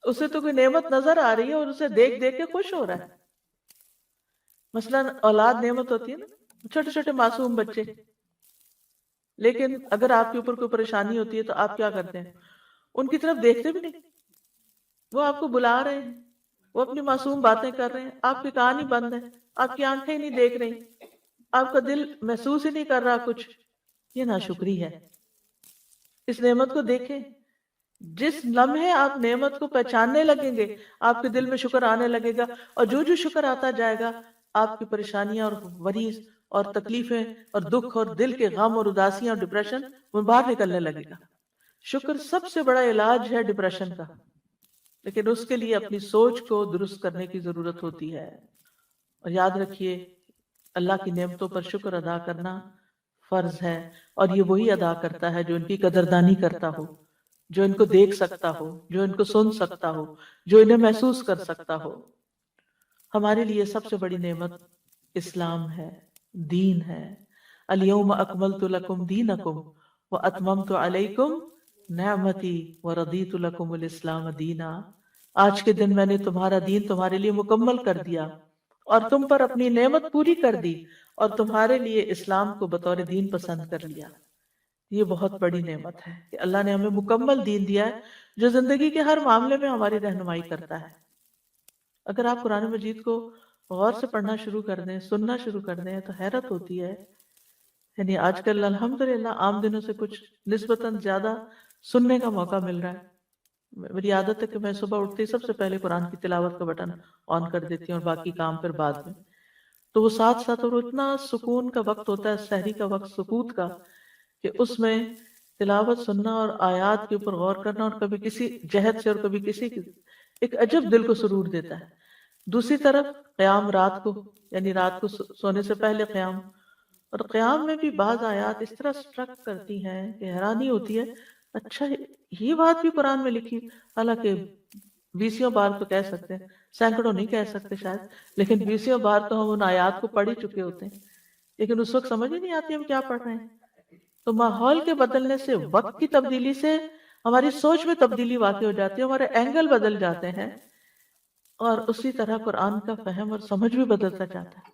اسے تو کوئی نعمت نظر آ رہی ہے اور اسے دیکھ دیکھ کے خوش ہو رہا ہے۔ مثلا اولاد نعمت ہوتی ہے نا، چھوٹے چھوٹے معصوم بچے، لیکن اگر آپ کے اوپر کوئی پریشانی ہوتی ہے تو آپ کیا کرتے ہیں؟ ان کی طرف دیکھتے بھی نہیں، وہ آپ کو بلا رہے ہیں، وہ اپنی معصوم باتیں کر رہے ہیں، آپ کے کان ہی بند ہیں، آپ کی آنکھیں ہی نہیں دیکھ رہی، آپ کا دل محسوس ہی نہیں کر رہا کچھ۔ یہ ناشکری ہے۔ اس نعمت کو دیکھیں، جس لمحے آپ نعمت کو پہچاننے لگیں گے آپ کے دل میں شکر آنے لگے گا، اور جو جو شکر آتا جائے گا آپ کی پریشانیاں اور وریز اور تکلیفیں اور دکھ اور دل کے غم اور اداسیاں اور ڈپریشن وہ باہر نکلنے لگے گا۔ شکر سب سے بڑا علاج ہے ڈپریشن کا، لیکن اس کے لیے اپنی سوچ کو درست کرنے کی ضرورت ہوتی ہے۔ اور یاد رکھیے اللہ کی نعمتوں پر شکر ادا کرنا فرض ہے، اور یہ وہی ادا کرتا ہے جو ان کی قدردانی کرتا ہو، جو ان کو دیکھ سکتا ہو، جو ان کو سن سکتا ہو، جو انہیں محسوس کر سکتا ہو۔ ہمارے لیے سب سے بڑی نعمت اسلام ہے، دین ہے۔ الیوم اکملت لکم دینکم واتممت علیکم نعمتی ورضیت لکم الاسلام دینا۔ آج کے دن میں نے تمہارا دین تمہارے لیے مکمل کر دیا اور تم پر اپنی نعمت پوری کر دی، اور تمہارے لیے اسلام کو بطور دین پسند کر لیا۔ یہ بہت بڑی نعمت ہے کہ اللہ نے ہمیں مکمل دین دیا ہے جو زندگی کے ہر معاملے میں ہماری رہنمائی کرتا ہے۔ اگر آپ قرآن مجید کو غور سے پڑھنا شروع کر دیں، سننا شروع کر دیں، تو حیرت ہوتی ہے۔ یعنی آج کل الحمدللہ عام دنوں سے کچھ نسبتاً زیادہ سننے کا موقع مل رہا ہے۔ میری عادت ہے کہ میں صبح اٹھتے ہی سب سے پہلے قرآن کی تلاوت کا بٹن آن کر دیتی ہوں اور باقی کام پھر بعد میں۔ تو وہ ساتھ ساتھ اور اتنا سکون کا وقت ہوتا ہے، سحری کا وقت، سکوت کا، کہ اس میں تلاوت سننا اور آیات کے اوپر غور کرنا، اور کبھی کسی جہد سے اور کبھی کسی کی، ایک عجب دل کو سرور دیتا ہے۔ دوسری طرف قیام رات کو، یعنی رات کو سونے سے پہلے قیام، اور قیام میں بھی بعض آیات اس طرح سٹرک کرتی ہیں کہ حیرانی ہوتی ہے، اچھا یہ بات بھی قرآن میں لکھی، حالانکہ بیسیوں بار تو کہہ سکتے ہیں، سینکڑوں نہیں کہہ سکتے شاید، لیکن بیسیوں بار تو ہم ان آیات کو پڑھ ہی چکے ہوتے ہیں، لیکن اس وقت سمجھ ہی نہیں آتی ہم کیا پڑھ رہے ہیں۔ تو ماحول کے بدلنے سے، وقت کی تبدیلی سے ہماری سوچ میں تبدیلی واقع ہو جاتی ہے، ہمارے اینگل بدل جاتے ہیں، اور اسی طرح قرآن کا فہم اور سمجھ بھی بدلتا جاتا ہے،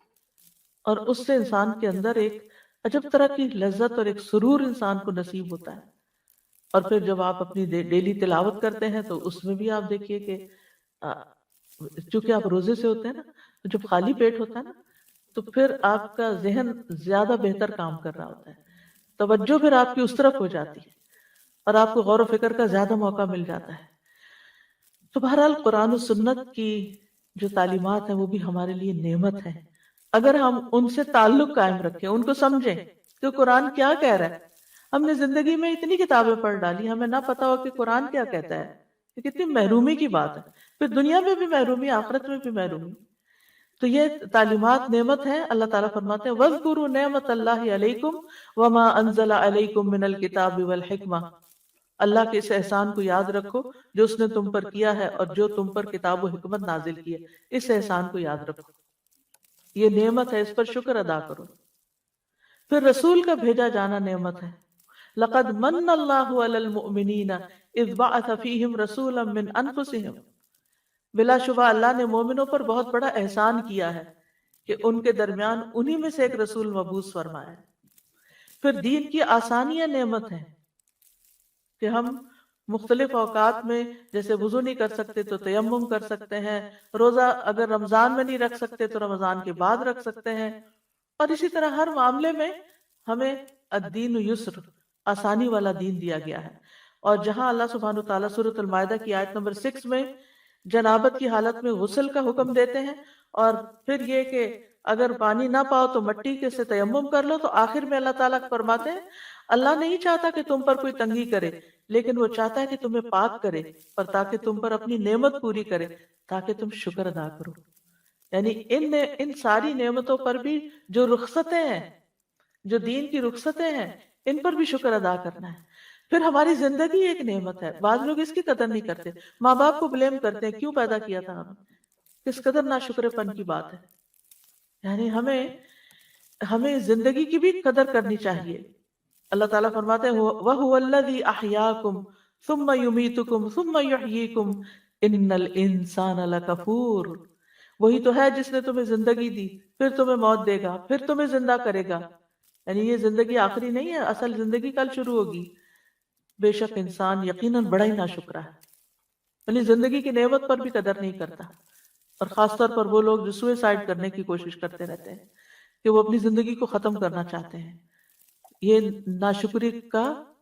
اور اس سے انسان کے اندر ایک عجب طرح کی لذت اور ایک سرور انسان کو نصیب ہوتا ہے۔ اور پھر جب آپ اپنی ڈیلی تلاوت کرتے ہیں تو اس میں بھی آپ دیکھیے کہ چونکہ آپ روزے سے ہوتے ہیں نا، تو جب خالی پیٹ ہوتا ہے نا تو پھر آپ کا ذہن زیادہ بہتر کام کر رہا ہوتا ہے، توجہ پھر آپ کی اس طرف ہو جاتی ہے، اور آپ کو غور و فکر کا زیادہ موقع مل جاتا ہے۔ تو بہرحال قرآن و سنت کی جو تعلیمات ہیں وہ بھی ہمارے لیے نعمت ہے، اگر ہم ان سے تعلق قائم رکھیں، ان کو سمجھیں کہ قرآن کیا کہہ رہا ہے۔ ہم نے زندگی میں اتنی کتابیں پڑھ ڈالی، ہمیں نہ پتا ہو کہ قرآن کیا کہتا ہے، یہ کتنی محرومی کی بات ہے، پھر دنیا میں بھی محرومی، آخرت میں بھی محرومی۔ تو یہ تعلیمات نعمت ہے۔ اللہ تعالیٰ فرماتے ہیں وَاذْكُرُوا نِعْمَةَ اللَّهِ عَلَيْكُمْ وَمَا أَنزَلَ عَلَيْكُمْ مِنَ الْكِتَابِ وَالْحِكْمَةِ۔ اللہ کے اس احسان کو یاد رکھو جو اس نے تم پر کیا ہے اور جو تم پر کتاب و حکمت نازل کی ہے، اس احسان کو یاد رکھو، یہ نعمت ہے، اس پر شکر ادا کرو۔ پھر رسول کا بھیجا جانا نعمت ہے۔ لقد من اللہ علی المؤمنین اذ بعث فیہم رسولا من انفسہم، بلا شبہ اللہ نے مومنوں پر بہت بڑا احسان کیا ہے کہ ان کے درمیان انہی میں سے ایک رسول مبعوث فرمایا۔ پھر دین کی آسانیاں نعمت ہیں کہ ہم مختلف اوقات میں جیسے وضو نہیں کر سکتے تو تیمم کر سکتے ہیں، روزہ اگر رمضان میں نہیں رکھ سکتے تو رمضان کے بعد رکھ سکتے ہیں، اور اسی طرح ہر معاملے میں ہمیں الدین یسر، آسانی والا دین دیا گیا ہے۔ اور جہاں اللہ سبحانہ وتعالیٰ سورۃ المائدہ کی آیت نمبر 6 میں جنابت کی حالت میں غسل کا حکم دیتے ہیں، اور پھر یہ کہ اگر پانی نہ پاؤ تو مٹی کے سے تیمم کر لو، تو آخر میں اللہ تعالیٰ فرماتے ہیں اللہ نہیں چاہتا کہ تم پر کوئی تنگی کرے، لیکن وہ چاہتا ہے کہ تمہیں پاک کرے، اور تاکہ تم پر اپنی نعمت پوری کرے، تاکہ تم شکر ادا کرو۔ یعنی ان ساری نعمتوں پر بھی جو رخصتیں ہیں، جو دین کی رخصتیں ہیں، ان پر بھی شکر ادا کرنا ہے۔ پھر ہماری زندگی ایک نعمت ہے، بعض لوگ اس کی قدر نہیں کرتے، ماں باپ کو بلیم کرتے ہیں کیوں پیدا کیا تھا ہمیں، کس قدر ناشکر پن کی بات ہے۔ یعنی ہمیں زندگی کی بھی قدر کرنی چاہیے۔ اللہ تعالیٰ فرماتے ہیں وَهُوَ الَّذِي أَحْيَاكُمْ ثُمَّ يُمِيتُكُمْ ثُمَّ يُحْيِيكُمْ إِنَّ الْإِنسَانَ لَكَفُورٌ، وہی تو ہے جس نے تمہیں زندگی دی، پھر تمہیں موت دے گا، پھر تمہیں زندہ کرے گا۔ یعنی یہ زندگی آخری نہیں ہے، اصل زندگی کل شروع ہوگی۔ بے شک انسان یقیناً بڑا ہی ناشکرا ہے، یعنی زندگی کی نعمت پر بھی قدر نہیں کرتا، اور خاص طور پر وہ لوگ جو سوئسائڈ کرنے کی کوشش کرتے رہتے ہیں کہ وہ اپنی زندگی کو ختم کرنا چاہتے ہیں۔ یہ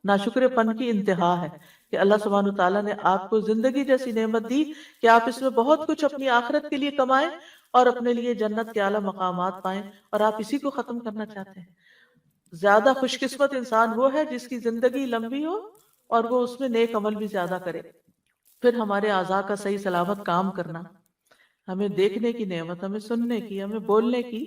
ناشکر پن کی انتہا ہے کہ اللہ سبحانہ تعالیٰ نے آپ کو زندگی جیسی نعمت دی کہ آپ اس میں بہت کچھ اپنی آخرت کے لیے کمائیں اور اپنے لیے جنت کے اعلیٰ مقامات پائیں، اور آپ اسی کو ختم کرنا چاہتے ہیں۔ زیادہ خوش قسمت انسان وہ ہے جس کی زندگی لمبی ہو اور وہ اس میں نیک عمل بھی زیادہ کرے۔ پھر ہمارے اعضاء کا صحیح سلامت کام کرنا، ہمیں دیکھنے کی نعمت، ہمیں سننے کی، ہمیں بولنے کی،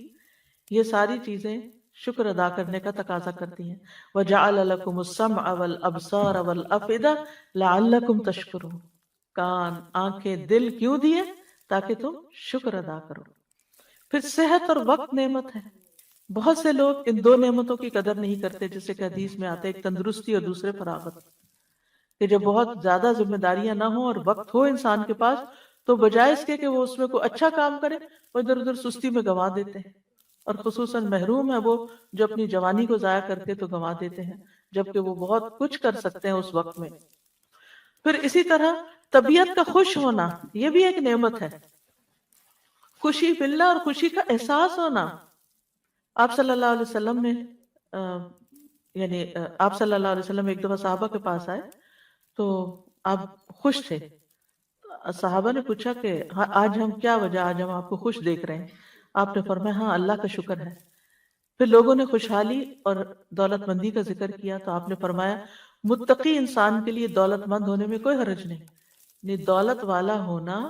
یہ ساری چیزیں شکر ادا کرنے کا تقاضا کرتی ہیں۔ وَجَعَلَ لَكُمُ السَّمْعَ وَالْأَبْصَارَ وَالْأَفْئِدَةَ لَعَلَّكُمْ تَشْكُرُونَ، کان، آنکھیں، دل کیوں دیے؟ تاکہ تم شکر ادا کرو۔ پھر صحت اور وقت نعمت ہے۔ بہت سے لوگ ان دو نعمتوں کی قدر نہیں کرتے، جیسے کہ حدیث میں آتے ایک تندرستی اور دوسرے فراغت، کہ جب بہت زیادہ ذمہ داریاں نہ ہوں اور وقت ہو انسان کے پاس، تو بجائے اس کے کہ وہ اس میں کوئی اچھا کام کرے، وہ ادھر ادھر سستی میں گنوا دیتے ہیں، اور خصوصاً محروم ہے وہ جو اپنی جوانی کو ضائع کر کے تو گنوا دیتے ہیں، جبکہ وہ بہت کچھ کر سکتے ہیں اس وقت میں۔ پھر اسی طرح طبیعت کا خوش ہونا، یہ بھی ایک نعمت ہے، خوشی ملنا اور خوشی کا احساس ہونا۔ آپ صلی اللہ علیہ وسلم نے آپ صلی اللہ علیہ وسلم ایک دفعہ صحابہ کے پاس آئے تو آپ خوش تھے۔ صحابہ نے پوچھا کہ آج ہم کیا وجہ، آج ہم آپ کو خوش دیکھ رہے ہیں؟ آپ نے فرمایا ہاں اللہ کا شکر ہے۔ پھر لوگوں نے خوشحالی اور دولت مندی کا ذکر کیا تو آپ نے فرمایا متقی انسان کے لیے دولت مند ہونے میں کوئی حرج نہیں، دولت والا ہونا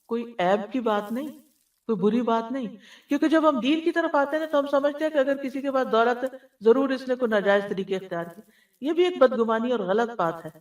کوئی عیب کی بات نہیں، کوئی بری بات نہیں، کیونکہ جب ہم دین کی طرف آتے ہیں تو ہم سمجھتے ہیں کہ اگر کسی کے پاس دولت ہے ضرور اس نے کوئی ناجائز طریقے اختیار کی۔ یہ بھی ایک بدگمانی اور غلط بات ہے۔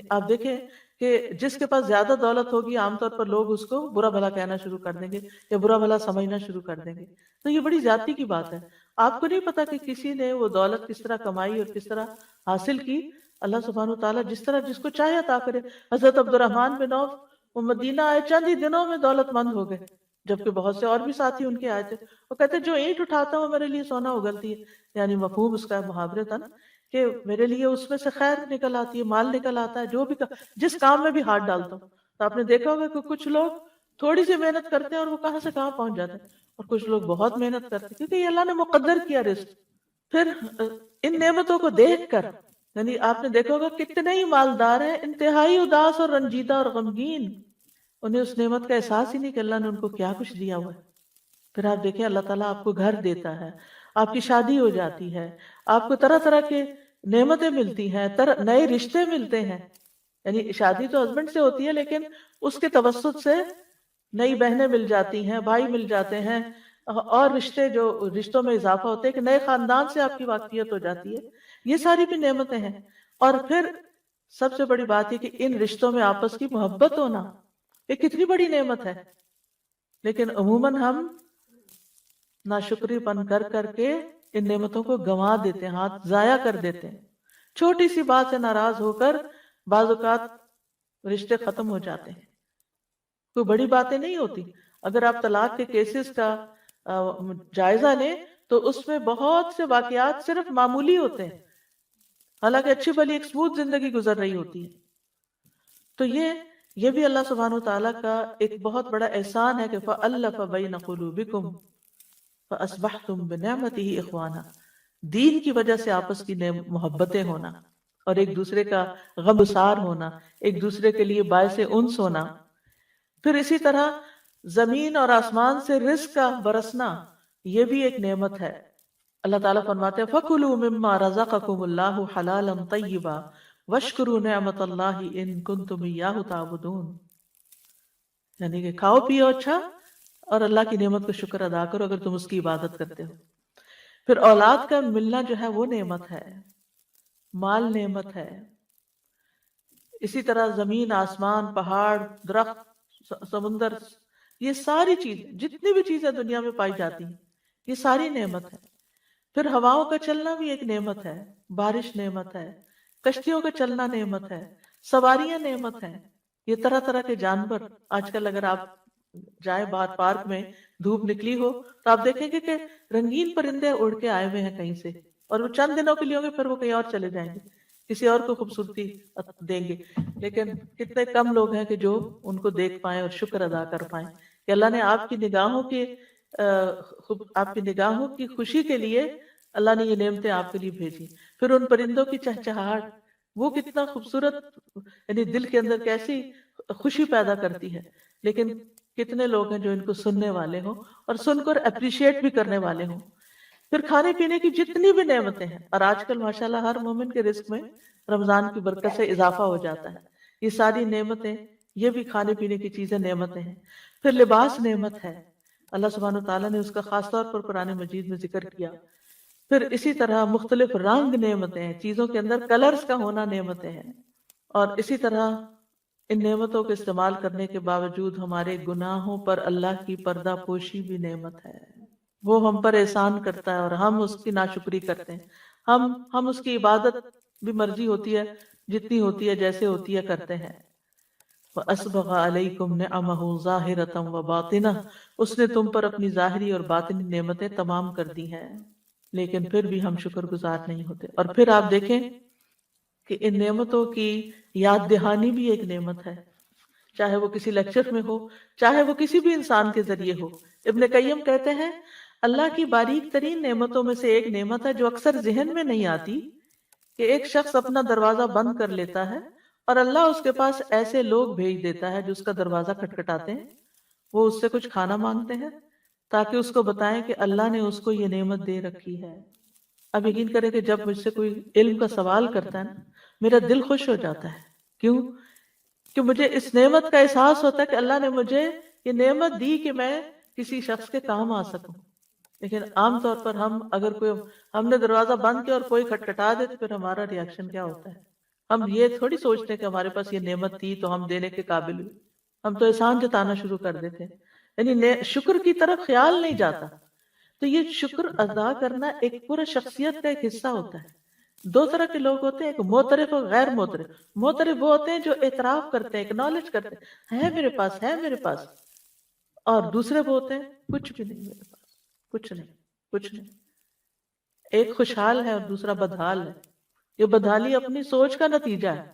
آپ دیکھیں کہ جس کے پاس زیادہ دولت ہوگی عام طور پر لوگ اس کو برا بھلا کہنا شروع کر دیں گے یا برا بھلا سمجھنا شروع کر دیں گے، تو یہ بڑی زیادتی کی بات ہے۔ آپ کو نہیں پتا کہ کسی نے وہ دولت کس طرح کمائی اور کس طرح حاصل کی۔ اللہ سبحانہ وتعالیٰ جس طرح جس کو چاہے عطا کرے۔ حضرت عبد الرحمن بن عوف وہ مدینہ آئے، چند ہی دنوں میں دولت مند ہو گئے، جبکہ بہت سے اور بھی ساتھی ان کے آئے تھے۔ وہ کہتے جو اینٹ اٹھاتا ہوں میرے لیے سونا اگلتی ہے، یعنی مفہوم اس کا محاورے تھا نا کہ میرے لیے اس میں سے خیر نکل آتی ہے، مال نکل آتا ہے، جو بھی جس کام میں بھی ہاتھ ڈالتا ہوں۔ تو آپ نے دیکھا ہوگا کہ کچھ لوگ تھوڑی سی محنت کرتے ہیں اور وہ کہاں سے کہاں پہنچ جاتے ہیں، اور کچھ لوگ بہت محنت کرتے ہیں کیونکہ یہ اللہ نے مقدر کیا رزق۔ پھر ان نعمتوں کو دیکھ کر یعنی آپ نے دیکھا ہوگا کتنے ہی مالدار ہیں انتہائی اداس اور رنجیدہ اور غمگین، انہیں اس نعمت کا احساس ہی نہیں کہ اللہ نے ان کو کیا کچھ دیا ہوا ہے۔ پھر آپ دیکھیں اللہ تعالیٰ آپ کو گھر دیتا ہے، آپ کی شادی ہو جاتی ہے، آپ کو طرح طرح کے نعمتیں ملتی ہیں، نئے رشتے ملتے ہیں۔ یعنی شادی تو ہسبینڈ سے ہوتی ہے لیکن اس کے توسط سے نئی بہنیں مل جاتی ہیں، بھائی مل جاتے ہیں، اور رشتوں میں اضافہ ہوتے ہیں کہ نئے خاندان سے آپ کی واقفیت ہو جاتی ہے۔ یہ ساری بھی نعمتیں ہیں۔ اور پھر سب سے بڑی بات یہ کہ ان رشتوں میں آپس کی محبت ہونا، یہ کتنی بڑی نعمت ہے، لیکن عموماً ہم ناشکری پن کر کر کے ان نعمتوں کو گنوا دیتے ہیں، ہاتھ ضائع کر دیتے ہیں۔ چھوٹی سی بات سے ناراض ہو کر بعض اوقات رشتے ختم ہو جاتے ہیں، کوئی بڑی باتیں نہیں ہوتی۔ اگر آپ طلاق کے کیسز کا جائزہ لیں تو اس میں بہت سے واقعات صرف معمولی ہوتے ہیں، حالانکہ اچھی بھلی ایک اسموتھ زندگی گزر رہی ہوتی ہے۔ تو یہ بھی اللہ سبحانہ وتعالیٰ کا ایک بہت بڑا احسان ہے کہ فَأَلَّفَ بَيْنَ قُلُوبِكُمْ فَأَصْبَحْتُمْ بِنِعْمَتِهِ إِخْوَانًا، دین کی وجہ سے آپس کی محبتیں ہونا اور ایک دوسرے کا غمگسار ہونا، ایک دوسرے کے لیے باعث انس ہونا۔ پھر اسی طرح زمین اور آسمان سے رزق کا برسنا، یہ بھی ایک نعمت ہے۔ اللہ تعالیٰ فرماتے ہیں فَكُلُوا مِمَّا رَزَقَكُمُ اللَّهُ حَلَالًا طَيِّبًا وَاشْكُرُوا نِعْمَتَ اللَّهِ إِن كُنتُمْ إِيَّاهُ تَعْبُدُونَ، یعنی کہ کھاؤ پیو اچھا اور اللہ کی نعمت کا شکر ادا کرو اگر تم اس کی عبادت کرتے ہو۔ پھر اولاد کا ملنا جو ہے وہ نعمت ہے، مال نعمت ہے، اسی طرح زمین آسمان پہاڑ درخت سمندر، یہ ساری چیزیں جتنی بھی چیزیں دنیا میں پائی جاتی ہیں یہ ساری نعمت ہے۔ پھر ہواؤں کا چلنا بھی ایک نعمت ہے، بارش نعمت ہے، کشتیوں کا چلنا نعمت ہے، سواریاں نعمت ہیں، یہ طرح طرح کے جانور۔ آج کل اگر آپ جائیں باہر پارک میں، دھوپ نکلی ہو تو آپ دیکھیں گے کہ رنگین پرندے اڑ کے آئے ہوئے ہیں کہیں سے، اور وہ چند دنوں کے لیے ہوں گے پھر وہ کہیں اور چلے جائیں گے، کسی اور کو خوبصورتی دیں گے۔ لیکن کتنے کم لوگ ہیں کہ جو ان کو دیکھ پائیں اور شکر ادا کر پائیں کہ اللہ نے آپ کی نگاہوں کی خوشی کے لیے اللہ نے یہ نعمتیں آپ کے لیے بھیجی۔ پھر ان پرندوں کی چہچہاہٹ، وہ کتنا خوبصورت، یعنی دل کے اندر کیسی خوشی پیدا کرتی ہے۔ لیکن کتنے لوگ ہیں جو ان کو سننے والے ہوں اور سن کر اپریشیٹ بھی کرنے والے ہوں۔ پھر کھانے پینے کی جتنی بھی نعمتیں ہیں، اور آج کل ماشاءاللہ ہر مومن کے رزق میں رمضان کی برکت سے اضافہ ہو جاتا ہے، یہ ساری نعمتیں، یہ بھی کھانے پینے کی چیزیں نعمتیں ہیں۔ پھر لباس نعمت ہے، اللہ سبحانہ وتعالیٰ نے اس کا خاص طور پر قرآن مجید میں ذکر کیا۔ پھر اسی طرح مختلف رنگ نعمتیں ہیں، چیزوں کے اندر کلرز کا ہونا نعمتیں ہیں، اور اسی طرح ان نعمتوں کے استعمال کرنے کے باوجود ہمارے گناہوں پر اللہ کی پردہ پوشی بھی نعمت ہے۔ وہ ہم پر احسان کرتا ہے اور ہم اس کی ناشکری کرتے ہیں، ہم اس کی عبادت بھی مرضی ہوتی ہے جتنی ہوتی ہے جیسے ہوتی ہے کرتے ہیں۔ وَأَسْبَغَ عَلَيْكُمْ نِعَمَهُ ظَاهِرَةً وَبَاطِنَةً، اس نے تم پر اپنی ظاہری اور باطنی نعمتیں تمام کر دی ہیں، لیکن پھر بھی ہم شکر گزار نہیں ہوتے۔ اور پھر آپ دیکھیں کہ ان نعمتوں کی یاد دہانی بھی ایک نعمت ہے، چاہے وہ کسی لیکچر میں ہو، چاہے وہ کسی بھی انسان کے ذریعے ہو۔ ابن قیم کہتے ہیں اللہ کی باریک ترین نعمتوں میں سے ایک نعمت ہے جو اکثر ذہن میں نہیں آتی، کہ ایک شخص اپنا دروازہ بند کر لیتا ہے اور اللہ اس کے پاس ایسے لوگ بھیج دیتا ہے جو اس کا دروازہ کھٹکھٹاتے ہیں، وہ اس سے کچھ کھانا مانگتے ہیں تاکہ اس کو بتائیں کہ اللہ نے اس کو یہ نعمت دے رکھی ہے۔ اب یقین کریں کہ جب مجھ سے کوئی علم کا سوال کرتا ہے نا، میرا دل خوش ہو جاتا ہے۔ کیوں؟ کہ مجھے اس نعمت کا احساس ہوتا ہے کہ اللہ نے مجھے یہ نعمت دی کہ میں کسی شخص کے کام آ سکوں۔ لیکن عام طور پر ہم نے دروازہ بند کیا اور کوئی کھٹکھٹا دے تو پھر ہمارا ری ایکشن کیا ہوتا ہے؟ ہم یہ تھوڑی سوچتے کہ ہمارے پاس یہ نعمت تھی تو ہم دینے کے قابل ہوئے، ہم تو احسان جتانا شروع کر دیتے، یعنی شکر کی طرف خیال نہیں جاتا۔ تو یہ شکر ادا کرنا ایک پورا شخصیت کا ایک حصہ ہوتا ہے۔ دو طرح کے لوگ ہوتے ہیں، ایک معترف اور غیر معترف۔ معترف وہ ہوتے ہیں جو اعتراف کرتے ہیں، اکنالج کرتے ہیں، ہے میرے پاس، ہے میرے پاس، اور دوسرے وہ ہوتے ہیں کچھ بھی نہیں میرے پاس، کچھ نہیں، کچھ نہیں۔ ایک خوشحال ہے اور دوسرا بدحال ہے۔ یہ بدحالی اپنی سوچ کا نتیجہ ہے،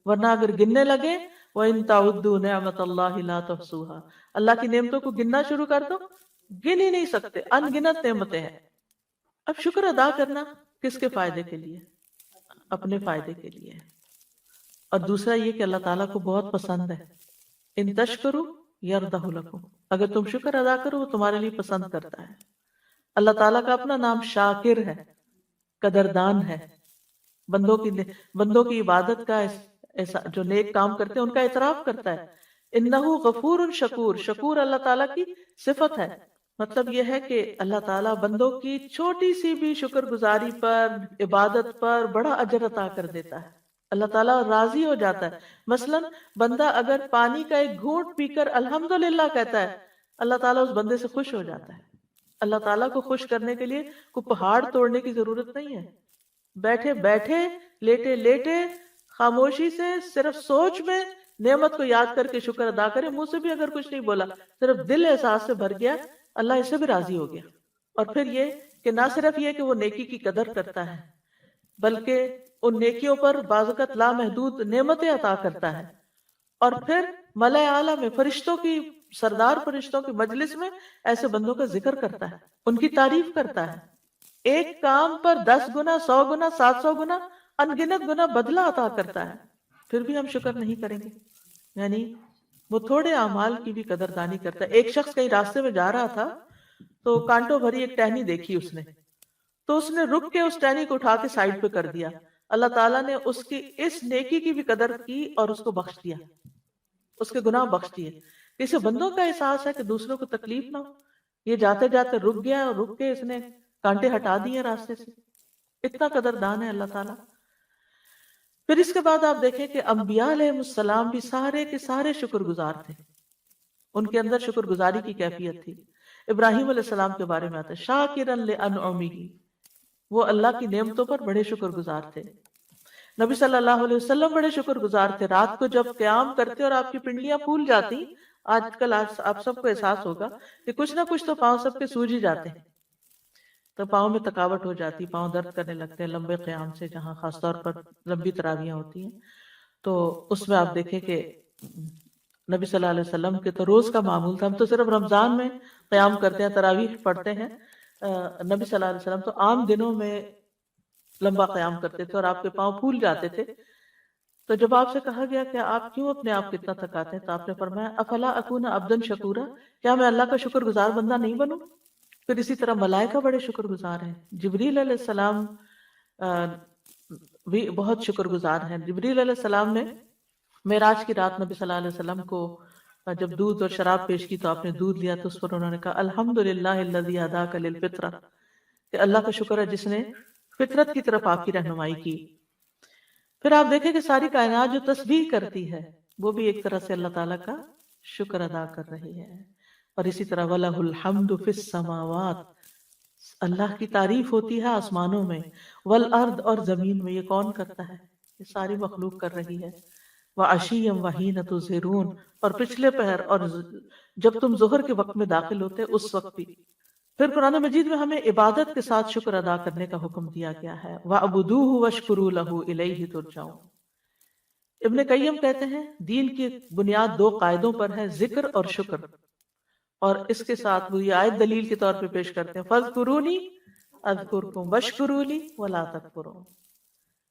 ورنہ اگر گننے لگے وَإِن تَعُدُّوا نِعْمَةَ اللَّهِ لَا تُحْصُوهَا، اللہ کی نعمتوں کو گننا شروع کر دو، گن ہی نہیں سکتے، ان گنت نعمتیں ہیں۔ اب شکر ادا کرنا کس کے فائدے کے لیے؟ اپنے فائدے کے لیے، اور دوسرا یہ کہ اللہ تعالیٰ کو بہت پسند ہے۔ ان تشکروا یرضہ لکم، اگر تم شکر ادا کرو وہ تمہارے لیے پسند کرتا ہے۔ اللہ تعالیٰ کا اپنا نام شاکر ہے، قدردان ہے، بندوں کی عبادت کا جو نیک کام کرتے ہیں ان کا اعتراف کرتا ہے۔ انہ غفور شکور، شکور اللہ تعالیٰ کی صفت ہے۔ مطلب یہ ہے کہ اللہ تعالیٰ بندوں کی چھوٹی سی بھی شکر گزاری پر، عبادت پر بڑا اجر عطا کر دیتا ہے۔ اللہ تعالیٰ راضی ہو جاتا ہے۔ مثلا بندہ اگر پانی کا ایک گھونٹ پی کر الحمدللہ کہتا ہے، اللہ تعالیٰ اس بندے سے خوش ہو جاتا ہے۔ اللہ تعالیٰ کو خوش کرنے کے لیے کوئی پہاڑ توڑنے کی ضرورت نہیں ہے، بیٹھے بیٹھے، لیٹے لیٹے، خاموشی سے صرف سوچ میں نعمت کو یاد کر کے شکر ادا کرے، منہ سے بھی اگر کچھ نہیں بولا، صرف دل احساس سے بھر گیا، اللہ اس سے بھی راضی ہو گیا۔ اور پھر یہ کہ نہ صرف یہ کہ وہ نیکی کی قدر کرتا ہے، بلکہ ان نیکیوں پر بعض اوقات لامحدود نعمتیں عطا کرتا ہے، اور پھر ملائے اعلیٰ میں فرشتوں کی، سردار فرشتوں کی مجلس میں ایسے بندوں کا ذکر کرتا ہے، ان کی تعریف کرتا ہے، ایک کام پر 10 گنا، 100 گنا، 700 گنا، انگنت گنا بدلہ عطا کرتا ہے، پھر بھی ہم شکر نہیں کریں گے۔ یعنی وہ تھوڑے اعمال کی بھی قدردانی کرتا ہے۔ ایک شخص کہیں راستے میں جا رہا تھا تو کانٹوں بھری ایک ٹہنی دیکھی اس نے، تو اس نے رک کے اس ٹہنی کو اٹھا کے سائڈ پہ کر دیا۔ اللہ تعالیٰ نے اس کی اس نیکی کی بھی قدر کی اور اس کو بخش دیا، اس کے گناہ بخش دیے۔ اسے بندوں کا احساس ہے کہ دوسروں کو تکلیف نہ ہو، یہ جاتے جاتے رک گیا اور رک کے اس نے کانٹے ہٹا دیے راستے سے، اتنا قدردان ہے اللہ تعالیٰ۔ پھر اس کے بعد آپ دیکھیں کہ انبیاء علیہ السلام بھی سارے کے سارے شکر گزار تھے، ان کے اندر شکر گزاری کی کیفیت تھی۔ ابراہیم علیہ السلام کے بارے میں آتا ہے شاکرا لانعمہ، وہ اللہ کی نعمتوں پر بڑے شکر گزار تھے۔ نبی صلی اللہ علیہ وسلم بڑے شکر گزار تھے، رات کو جب قیام کرتے اور آپ کی پنڈلیاں پھول جاتی، آج کل آپ سب کو احساس ہوگا کہ کچھ نہ کچھ تو پاؤں سب کے سوج ہی جاتے ہیں، تو پاؤں میں تھکاوٹ ہو جاتی، پاؤں درد کرنے لگتے ہیں لمبے قیام سے، جہاں خاص طور پر لمبی تراویحیں ہوتی ہیں۔ تو اس میں آپ دیکھیں کہ نبی صلی اللہ علیہ وسلم کے تو روز کا معمول تھا، ہم تو صرف رمضان میں قیام کرتے ہیں، تراویح پڑھتے ہیں، نبی صلی اللہ علیہ وسلم تو عام دنوں میں لمبا قیام کرتے تھے اور آپ کے پاؤں پھول جاتے تھے۔ تو جب آپ سے کہا گیا کہ آپ کیوں اپنے آپ کو اتنا تھکاتے ہیں، تو آپ نے فرمایا افلا اکون عبدا شکورا، کیا میں اللہ کا شکر گزار بندہ نہیں بنوں؟ پھر اسی طرح ملائکہ بڑے شکر گزار ہیں، جبریل علیہ السلام بھی بہت شکر گزار ہیں۔ جبریل علیہ السلام نے معراج کی رات نبی صلی اللہ علیہ وسلم کو جب دودھ اور شراب پیش کی تو آپ نے دودھ لیا، تو اس پر انہوں نے کہا الحمدللہ الذی ہداک للفطرہ، کہ اللہ کا شکر ہے جس نے فطرت کی طرف آپ کی رہنمائی کی۔ پھر آپ دیکھیں کہ ساری کائنات جو تسبیح کرتی ہے وہ بھی ایک طرح سے اللہ تعالیٰ کا شکر ادا کر رہی ہے۔ اور اسی طرح وَلَهُ الْحَمْدُ فِي السَّمَاوَاتِ، اللہ کی تعریف ہوتی ہے آسمانوں میں، والارض اور زمین میں، یہ کون کرتا ہے؟ یہ ساری مخلوق کر رہی ہے۔ وَعَشِيًّا وَحِينَ تُظْهِرُونَ، اور پچھلے پہر اور جب تم ظہر کے وقت میں داخل ہوتے اس وقت بھی۔ پھر قرآن مجید میں ہمیں عبادت کے ساتھ شکر ادا کرنے کا حکم دیا گیا ہے، وَعْبُدُوهُ وَاشْكُرُوا لَهُ إِلَيْهِ تُرْجَعُونَ۔ ابن قیم کہتے ہیں دین کی بنیاد 2 قاعدوں پر ہے، ذکر اور شکر، اور اس کے ساتھ وہ یہ آیت دلیل کے طور پہ پیش کرتے ہیں فَاذْكُرُونِي أَذْكُرْكُمْ وَاشْكُرُوا لِي وَلَا تَكْفُرُونَ۔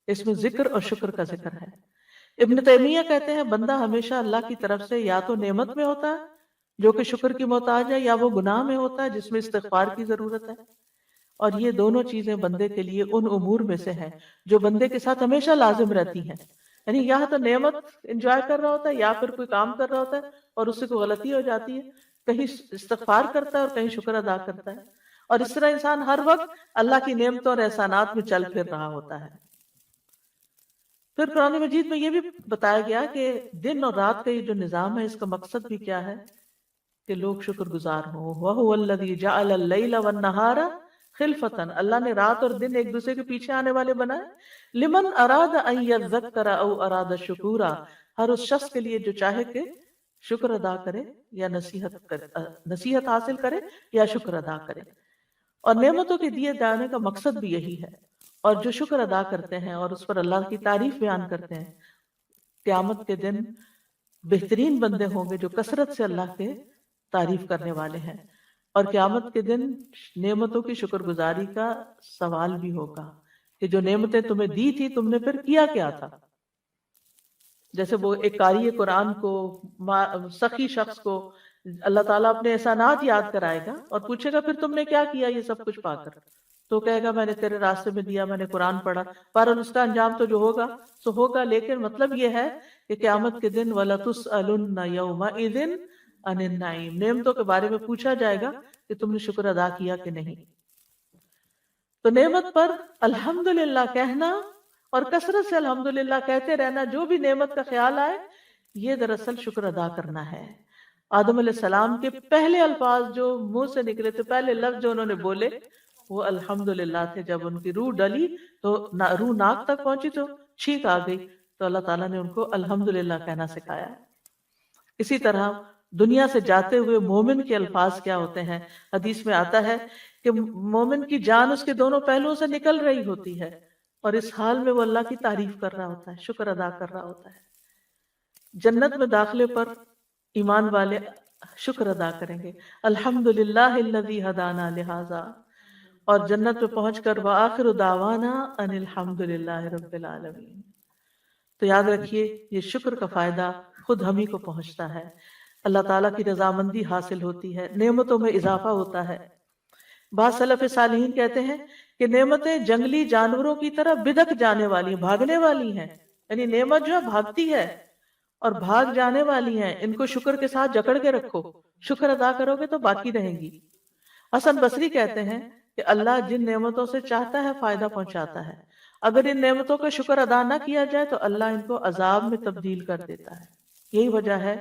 اس میں ذکر اور شکر کا ذکر ہے۔ ابن تیمیہ کہتے ہیں بندہ ہمیشہ اللہ کی طرف سے یا تو نعمت میں ہوتا ہے جو کہ شکر کی محتاج ہے، یا وہ گناہ میں ہوتا ہے جس میں استغفار کی ضرورت ہے، اور یہ دونوں چیزیں بندے کے لیے ان امور میں سے ہیں جو بندے کے ساتھ ہمیشہ لازم رہتی ہیں۔ یعنی یہاں تو نعمت انجوائے کر رہا ہوتا ہے یا پھر کوئی کام کر رہا ہوتا ہے اور اس سے کوئی غلطی ہو جاتی ہے، کہیں استغفار کرتا ہے اور کہیں شکر ادا کرتا ہے، اور اس طرح انسان ہر وقت اللہ کی نعمتوں اور احسانات میں چل پھر رہا ہوتا ہے۔ پھر قرآن مجید میں یہ بھی بتایا گیا کہ دن اور رات کا یہ جو نظام ہے اس کا مقصد بھی کیا ہے کہ لوگ شکر گزار ہوں۔ وَهُوَ الَّذِي جَعَلَ اللَّيْلَ وَالنَّهَارَ خِلْفَةً، اللہ نے رات اور دن ایک دوسرے کے پیچھے آنے والے بنائے۔ لِمَنْ أَرَادَ أَن يَذَّكَّرَ أَوْ أَرَادَ شُكُورًا، ہر اس شخص کے لیے جو چاہے کہ شکر ادا کرے یا نصیحت حاصل کرے یا شکر ادا کرے۔ اور نعمتوں کے دیے جانے کا مقصد بھی یہی ہے، اور جو شکر ادا کرتے ہیں اور اس پر اللہ کی تعریف بیان کرتے ہیں، قیامت کے دن بہترین بندے ہوں گے جو کثرت سے اللہ کے تعریف کرنے والے ہیں۔ اور قیامت کے دن نعمتوں کی شکر گزاری کا سوال بھی ہوگا کہ جو نعمتیں تمہیں دی تھی تم نے پھر کیا کیا تھا۔ جیسے وہ ایک قاری قرآن کو، سخی شخص کو اللہ تعالیٰ اپنے احسانات یاد کرائے گا اور پوچھے گا پھر تم نے کیا کیا یہ سب کچھ پا کر، تو کہے گا میں نے تیرے راستے میں دیا، میں نے قرآن پڑھا، پر اس کا انجام تو جو ہوگا سو ہوگا۔ لیکن مطلب یہ ہے کہ قیامت کے دن وَلَتُسْأَلُنَّ يَوْمَئِذٍ عَنِ النَّعِيمِ، نعمتوں کے بارے میں پوچھا جائے گا کہ تم نے شکر ادا کیا کہ نہیں۔ تو نعمت پر الحمدللہ کہنا اور کثرت سے الحمدللہ کہتے رہنا، جو بھی نعمت کا خیال آئے، یہ دراصل شکر ادا کرنا ہے۔ آدم علیہ السلام کے پہلے الفاظ جو منہ سے نکلے تھے، پہلے لفظ جو انہوں نے بولے وہ الحمدللہ تھے. جب ان کی روح ڈلی تو روح ناک تک پہنچی تو چھینک آ گئی، تو اللہ تعالیٰ نے ان کو الحمدللہ کہنا سکھایا. اسی طرح دنیا سے جاتے ہوئے مومن کے الفاظ کیا ہوتے ہیں. حدیث میں آتا ہے کہ مومن کی جان اس کے دونوں پہلوؤں سے نکل رہی ہوتی ہے، اور اس حال میں وہ اللہ کی تعریف کر رہا ہوتا ہے، شکر ادا کر رہا ہوتا ہے. جنت میں داخلے پر ایمان والے شکر ادا کریں گے، الحمدللہ الذی ہدانا لہذا، اور جنت پہ پہنچ کر وآخر دعوانا ان الحمدللہ رب العالمین. تو یاد رکھیے یہ شکر کا فائدہ خود ہم ہی کو پہنچتا ہے، اللہ تعالیٰ کی رضامندی حاصل ہوتی ہے، نعمتوں میں اضافہ ہوتا ہے. بعض سلف صالحین کہتے ہیں کہ نعمتیں جنگلی جانوروں کی طرح بدک جانے والی، بھاگنے والی ہیں. یعنی نعمت جو ہے بھاگتی ہے اور بھاگ جانے والی ہیں، ان کو شکر کے ساتھ جکڑ کے رکھو، شکر ادا کرو گے تو باقی رہیں گی. حسن بصری کہتے ہیں کہ اللہ جن نعمتوں سے چاہتا ہے فائدہ پہنچاتا ہے، اگر ان نعمتوں کا شکر ادا نہ کیا جائے تو اللہ ان کو عذاب میں تبدیل کر دیتا ہے. یہی وجہ ہے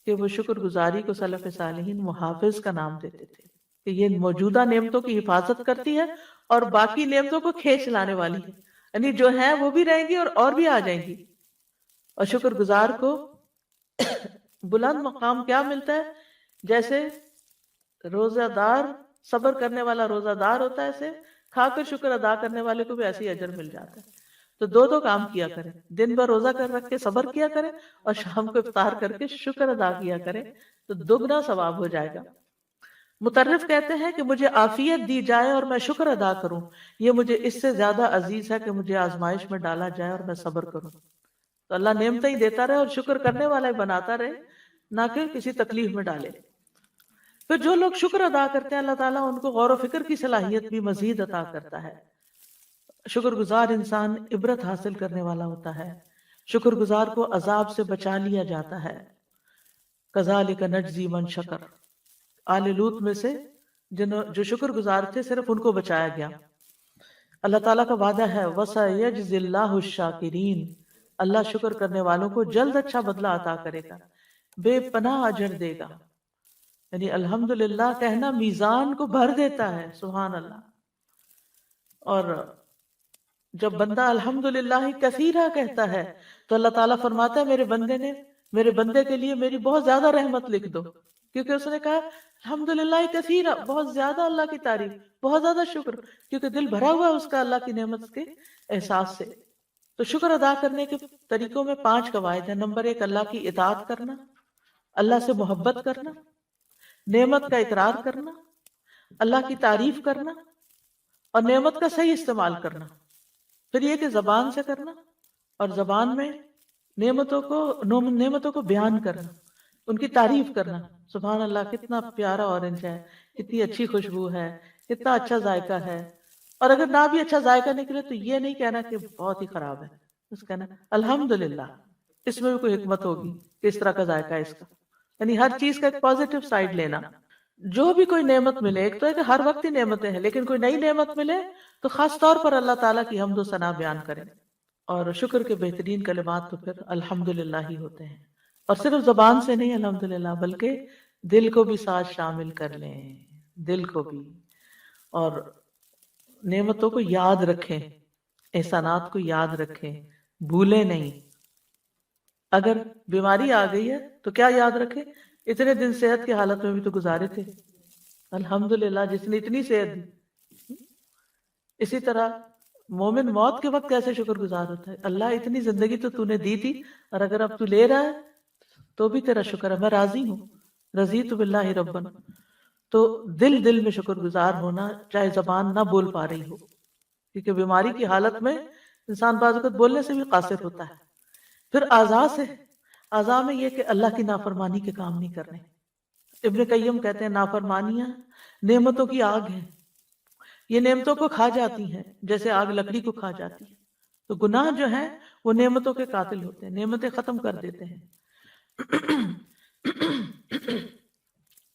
کہ وہ شکر گزاری کو سلف صالحین محافظ کا نام دیتے تھے، کہ یہ موجودہ نعمتوں کی حفاظت کرتی ہے اور باقی نعمتوں کو کھینچ لانے والی ہے. یعنی جو ہیں وہ بھی رہیں گی اور بھی آ جائیں گی. اور شکر گزار کو بلند مقام کیا ملتا ہے؟ جیسے روزہ دار صبر کرنے والا روزہ دار ہوتا ہے، ایسے کھا کر شکر ادا کرنے والے کو بھی ایسے ہی اجر مل جاتا ہے. تو دو کام کیا کریں، دن بھر روزہ کر رکھ کے صبر کیا کریں اور شام کو افطار کر کے شکر ادا کیا کریں، تو دگنا ثواب ہو جائے گا. مطرف کہتے ہیں کہ مجھے عافیت دی جائے اور میں شکر ادا کروں، یہ مجھے اس سے زیادہ عزیز ہے کہ مجھے آزمائش میں ڈالا جائے اور میں صبر کروں. تو اللہ نعمتیں ہی دیتا رہے اور شکر کرنے والا ہی بناتا رہے، نہ کہ کسی تکلیف میں ڈالے. پھر جو لوگ شکر ادا کرتے ہیں اللہ تعالیٰ ان کو غور و فکر کی صلاحیت بھی مزید عطا کرتا ہے. شکر گزار انسان عبرت حاصل کرنے والا ہوتا ہے، شکر گزار کو عذاب سے بچا لیا جاتا ہے. کذالک نجزی من شکر، آل لوط میں سے جو شکر گزار تھے صرف ان کو بچایا گیا. اللہ تعالیٰ کا وعدہ ہے وَسَيَجْزِي اللَّهُ الشَّاكِرِينَ، اللہ شکر کرنے والوں کو جلد اچھا بدلہ عطا کرے گا، بے پناہ اجر دے گا. یعنی الحمدللہ کہنا میزان کو بھر دیتا ہے، سبحان اللہ. اور جب بندہ الحمدللہ کثیرہ کہتا ہے تو اللہ تعالیٰ فرماتا ہے میرے بندے کے لیے میری بہت زیادہ رحمت لکھ دو، کیونکہ اس نے کہا الحمدللہ کثیرہ، بہت زیادہ اللہ کی تعریف، بہت زیادہ شکر، کیونکہ دل بھرا ہوا ہے اس کا اللہ کی نعمت کے احساس سے. تو شکر ادا کرنے کے طریقوں میں 5 قواعد ہیں. نمبر 1 اللہ کی اطاعت کرنا، اللہ سے محبت کرنا، نعمت کا اقرار کرنا، اللہ کی تعریف کرنا اور نعمت کا صحیح استعمال کرنا. پھر یہ کہ زبان سے کرنا اور زبان میں نعمتوں کو بیان کرنا، ان کی تعریف کرنا. سبحان اللہ کتنا پیارا اورنج ہے، کتنی اچھی خوشبو ہے، کتنا اچھا ذائقہ ہے. اور اگر نہ بھی اچھا ذائقہ نکلے تو یہ نہیں کہنا کہ بہت ہی خراب ہے، بس کہنا الحمدللہ. اس میں بھی کوئی حکمت ہوگی کہ اس طرح کا ذائقہ ہے اس کا. یعنی ہر چیز کا ایک پازیٹیو سائیڈ لینا. جو بھی کوئی نعمت ملے، ایک تو ہے کہ ہر وقت ہی نعمتیں ہیں، لیکن کوئی نئی نعمت ملے تو خاص طور پر اللہ تعالیٰ کی حمد و ثنا بیان کریں. اور شکر کے بہترین کلمات تو پھر الحمدللہ ہی ہوتے ہیں. اور صرف زبان سے نہیں الحمدللہ، بلکہ دل کو بھی ساتھ شامل کر لیں، دل کو بھی. اور نعمتوں کو یاد رکھیں، احسانات کو یاد رکھیں، بھولیں نہیں. اگر بیماری آ گئی ہے تو کیا یاد رکھیں؟ اتنے دن صحت کی حالت میں بھی تو گزارے تھے، الحمدللہ جس نے اتنی صحت دی. اسی طرح مومن موت کے وقت کیسے شکر گزار ہوتا ہے، اللہ اتنی زندگی تو نے دی تھی اور اگر اب تو لے رہا ہے تو بھی تیرا شکر ہے، میں راضی ہوں، رضیت باللہ ربا. تو دل میں شکر گزار ہونا، چاہے زبان نہ بول پا رہی ہو، کیونکہ بیماری کی حالت میں انسان بعض وقت بولنے سے بھی قاصر ہوتا ہے. پھر اعضاء میں یہ کہ اللہ کی نافرمانی کے کام نہیں کرنے. ابن قیم کہتے ہیں نافرمانیاں نعمتوں کی آگ ہیں، یہ نعمتوں کو کھا جاتی ہیں جیسے آگ لکڑی کو کھا جاتی ہے. تو گناہ جو ہیں وہ نعمتوں کے قاتل ہوتے ہیں، نعمتیں ختم کر دیتے ہیں.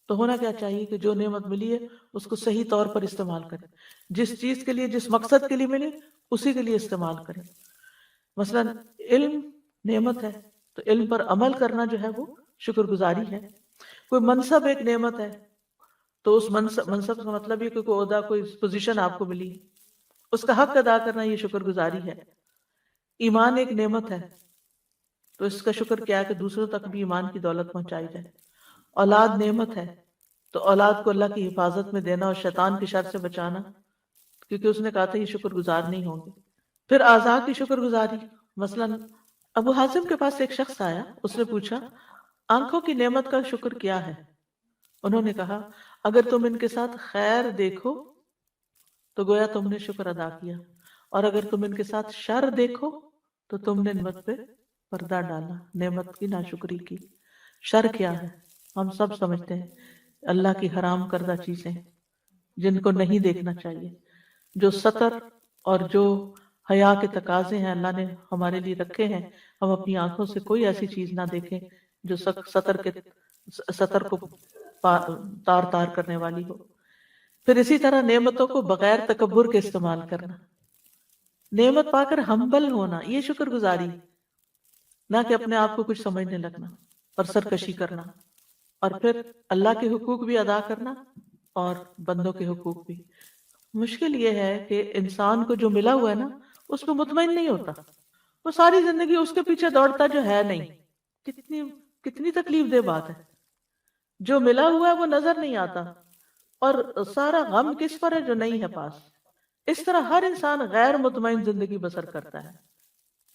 تو ہونا کیا چاہیے کہ جو نعمت ملی ہے اس کو صحیح طور پر استعمال کریں، جس چیز کے لیے، جس مقصد کے لیے ملی اسی کے لیے استعمال کریں. مثلا علم نعمت ہے تو علم پر عمل کرنا جو ہے وہ شکر گزاری ہے. کوئی منصب ایک نعمت ہے تو اس منصب کا مطلب یہ کہ کوئی عہدہ، کوئی پوزیشن آپ کو ملی، اس کا حق ادا کرنا یہ شکر گزاری ہے۔ ایمان ایک نعمت ہے، تو اس کا شکر کیا ہے کہ دوسروں تک بھی ایمان کی دولت پہنچائی جائے۔ اولاد نعمت ہے، تو اولاد کو اللہ کی حفاظت میں دینا اور شیطان کی شر سے بچانا، کیونکہ اس نے کہا تھا یہ شکر گزار نہیں ہوں گے۔ پھر اعضاء کی شکر گزاری، مثلا ابو حازم کے پاس ایک شخص آیا، اس نے پوچھا آنکھوں کی نعمت کا شکر کیا ہے؟ انہوں نے کہا اگر تم ان کے ساتھ خیر دیکھو تو گویا تم نے شکر ادا کیا، اور اگر تم ان کے ساتھ شر دیکھو تو تم نے نعمت پہ پردہ ڈالا، نعمت کی ناشکری کی۔ شر کیا ہے؟ ہم سب سمجھتے ہیں اللہ کی حرام کردہ چیزیں جن کو نہیں دیکھنا چاہیے، جو سطر اور جو حیا کے تقاضے ہیں اللہ نے ہمارے لیے رکھے ہیں، ہم اپنی آنکھوں سے کوئی ایسی چیز نہ دیکھیں جو سطر کو تار تار کرنے والی ہو۔ پھر اسی طرح نعمتوں کو بغیر تکبر کے استعمال کرنا، نعمت پا کر ہمبل ہونا، یہ شکر گزاری، نہ کہ اپنے آپ کو کچھ سمجھنے لگنا اور سرکشی کرنا۔ اور پھر اللہ کے حقوق بھی ادا کرنا اور بندوں کے حقوق بھی۔ مشکل یہ ہے کہ انسان کو جو ملا ہوا ہے نا اس پہ مطمئن نہیں ہوتا، وہ ساری زندگی اس کے پیچھے دوڑتا جو ہے نہیں۔ کتنی کتنی تکلیف دہ بات ہے، جو ملا ہوا ہے وہ نظر نہیں آتا، اور سارا غم کس پر ہے؟ جو نہیں ہے پاس۔ اس طرح ہر انسان غیر مطمئن زندگی بسر کرتا ہے،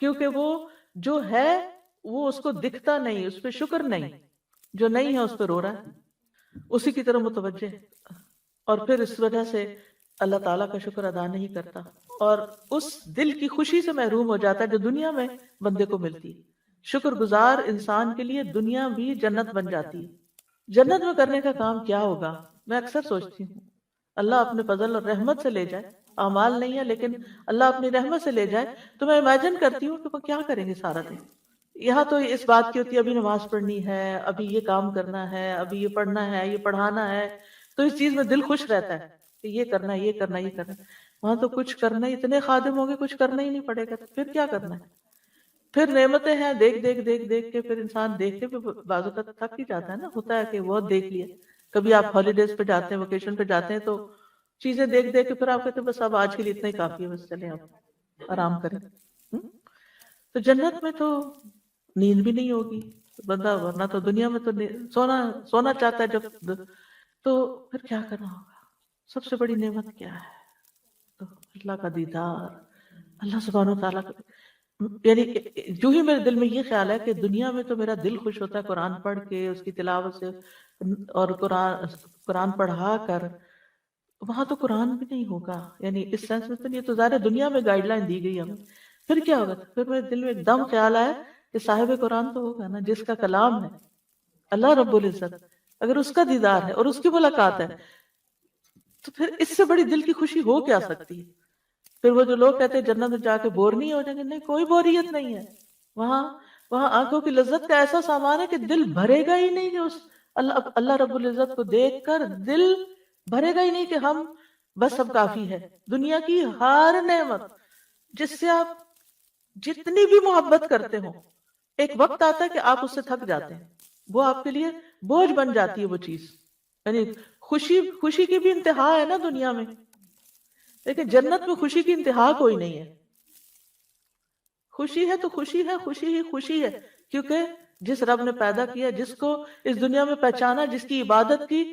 کیونکہ وہ جو ہے وہ اس کو دکھتا نہیں، اس پہ شکر نہیں، جو نہیں ہے اس پہ رو رہا ہے، اسی کی طرح متوجہ ہے، اور پھر اس وجہ سے اللہ تعالیٰ کا شکر ادا نہیں کرتا، اور اس دل کی خوشی سے محروم ہو جاتا ہے جو دنیا میں بندے کو ملتی ہے۔ شکر گزار انسان کے لیے دنیا بھی جنت بن جاتی ہے۔ جنت میں کرنے کا کام کیا ہوگا؟ میں اکثر سوچتی ہوں اللہ اپنے فضل اور رحمت سے لے جائے، اعمال نہیں ہے لیکن اللہ اپنی رحمت سے لے جائے، تو میں امیجن کرتی ہوں کہ وہ کیا کریں گے سارا دن۔ یہاں تو اس بات کی ہوتی ہے ابھی نماز پڑھنی ہے، ابھی یہ کام کرنا ہے، ابھی یہ پڑھنا ہے، یہ پڑھانا ہے، تو اس چیز میں دل خوش رہتا ہے کہ یہ کرنا ہے، یہ کرنا ہے، یہ کرنا ہے۔ وہاں تو کچھ کرنا ہی، اتنے خادم ہوں گے کچھ کرنا ہی نہیں پڑے گا، تو پھر کیا کرنا ہے؟ پھر نعمتیں ہیں، دیکھ دیکھ دیکھ دیکھ کے پھر انسان دیکھ کے بعض اوقات تھک ہی جاتا ہے نا، ہوتا ہے کہ بہت دیکھ لیا۔ کبھی آپ ہالیڈیز پہ جاتے ہیں، ویکیشن پہ جاتے ہیں، تو چیزیں دیکھ دیکھ کے پھر آپ کہتے ہیں بس اب آج کے لیے اتنا ہی کافی ہے، بس چلیں اب آرام کریں۔ تو جنت میں تو نیند بھی نہیں ہوگی بندہ، ورنہ تو دنیا میں تو سونا چاہتا ہے جب، تو پھر کیا کرنا ہوگا؟ سب سے بڑی نعمت کیا ہے؟ تو اللہ کا دیدار، اللہ سبحانہ و تعالیٰ کا، یعنی جو ہی میرے دل میں یہ خیال ہے کہ دنیا میں تو میرا دل خوش ہوتا ہے قرآن پڑھ کے، اس کی تلاوت سے، اور قرآن پڑھا کر، وہاں تو قرآن بھی نہیں ہوگا، یعنی اس سینس میں تو نہیں، تو ظاہر دنیا میں گائیڈ لائن دی گئی ہمیں، پھر کیا ہوگا؟ پھر میرے دل میں ایک دم خیال آیا کہ صاحب قرآن تو ہوگا نا، جس کا کلام ہے اللہ رب العزت، اگر اس کا دیدار ہے اور اس کی ملاقات ہے تو پھر اس سے بڑی دل کی خوشی ہو کیا سکتی ہے؟ پھر وہ جو لوگ کہتے ہیں جنت میں جا کے بور نہیں ہو جائیں گے، نہیں، کوئی بوریت نہیں ہے وہاں آنکھوں کی لذت کا ایسا سامان ہے کہ دل بھرے گا ہی نہیں، کہ اس اللہ رب العزت کو دیکھ کر دل بھرے گا ہی نہیں کہ ہم بس اب کافی ہے۔ دنیا کی ہر نعمت جس سے آپ جتنی بھی محبت کرتے ہو، ایک وقت آتا ہے کہ آپ اس سے تھک جاتے ہیں، وہ آپ کے لیے بوجھ بن جاتی ہے وہ چیز، یعنی خوشی کی بھی انتہا ہے نا دنیا میں، لیکن جنت میں خوشی کی انتہا کوئی نہیں ہے۔ خوشی ہے تو خوشی ہے، خوشی ہی خوشی ہے، کیونکہ جس رب نے پیدا کیا، جس کو اس دنیا میں پہچانا، جس کی عبادت کی،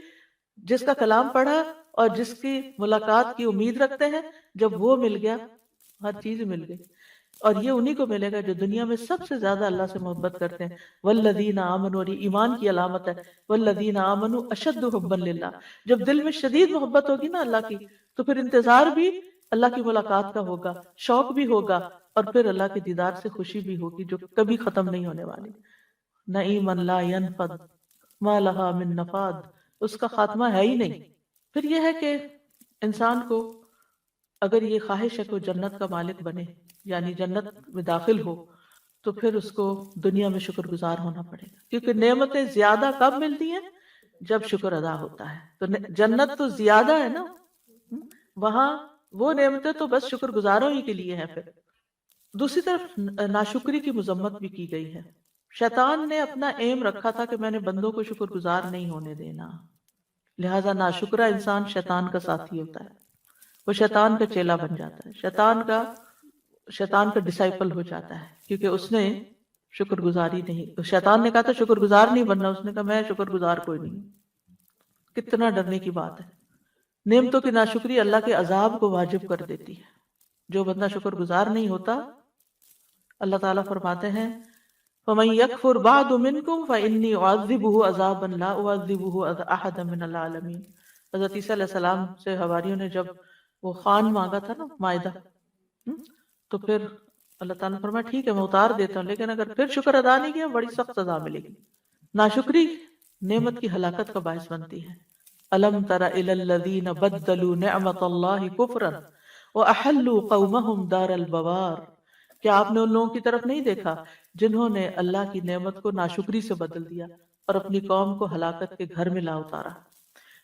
جس کا کلام پڑھا اور جس کی ملاقات کی امید رکھتے ہیں، جب وہ مل گیا ہر چیز مل گئی۔ اور یہ انہی کو ملے گا جو دنیا میں سب سے زیادہ اللہ سے محبت کرتے ہیں۔ والذین آمنوا، اور ایمان کی علامت ہے، والذین آمنوا اشد حبا للہ، جب دل میں شدید محبت ہوگی نا اللہ کی، تو پھر انتظار بھی اللہ کی ملاقات کا ہوگا، شوق بھی ہوگا، اور پھر اللہ کے دیدار سے خوشی بھی ہوگی جو کبھی ختم نہیں ہونے والی۔ نعیما لا ینفد ما لہا من نفاد، اس کا خاتمہ ہے ہی نہیں۔ پھر یہ ہے کہ انسان کو اگر یہ خواہش ہے کہ وہ جنت کا مالک بنے، یعنی جنت میں داخل ہو، تو پھر اس کو دنیا میں شکر گزار ہونا پڑے گا، کیونکہ نعمتیں زیادہ کب ملتی ہیں؟ جب شکر ادا ہوتا ہے۔ تو جنت تو زیادہ ہے نا، وہاں وہ نعمتیں تو بس شکر گزاروں ہی کے لیے ہیں۔ پھر دوسری طرف ناشکری کی مذمت بھی کی گئی ہے۔ شیطان نے اپنا ایم رکھا تھا کہ میں نے بندوں کو شکر گزار نہیں ہونے دینا، لہذا ناشکرا انسان شیطان کا ساتھی ہوتا ہے، وہ شیطان کا چیلا بن جاتا ہے، شیطان کا ڈسائپل ہو جاتا ہے، کیونکہ اس نے شکر گزاری نہیں، شیطان نے کہا تھا شکر گزار نہیں بننا، اس نے کہا میں شکر گزار کوئی نہیں ہوں۔ کتنا ڈرنے کی بات ہے۔ نعمتوں کی ناشکری اللہ کے عذاب کو واجب کر دیتی ہے۔ جو بندہ شکر گزار نہیں ہوتا، اللہ تعالیٰ فرماتے ہیں فَمَن يَكْفُرْ بَعْدُ مِنْكُمْ فَإِنِّي أُعَذِّبُهُ عَذَابًا لَا أُعَذِّبُهُ أَحَدًا مِنَ الْعَالَمِينَ۔ حضرت عیسیٰ علیہ السلام سے حواریوں نے جب وہ خوان مانگا تھا نا، مائدہ، تو پھر اللہ تعالیٰ نے فرمایا ٹھیک ہے میں اتار دیتا ہوں، لیکن اگر پھر شکر ادا نہیں کیا بڑی سخت سزا ملے گی۔ ناشکری نعمت کی ہلاکت کا باعث بنتی ہے۔ أَلَمْ تَرَ إِلَى الَّذِينَ بَدَّلُوا نِعْمَةَ اللَّهِ كُفْرًا وَأَحَلُّوا قَوْمَهُمْ دَارَ الْبَوَارِ۔ کیا آپ نے ان لوگوں کی طرف نہیں دیکھا جنہوں نے اللہ کی نعمت کو ناشکری سے بدل دیا اور اپنی قوم کو ہلاکت کے گھر میں لا اتارا۔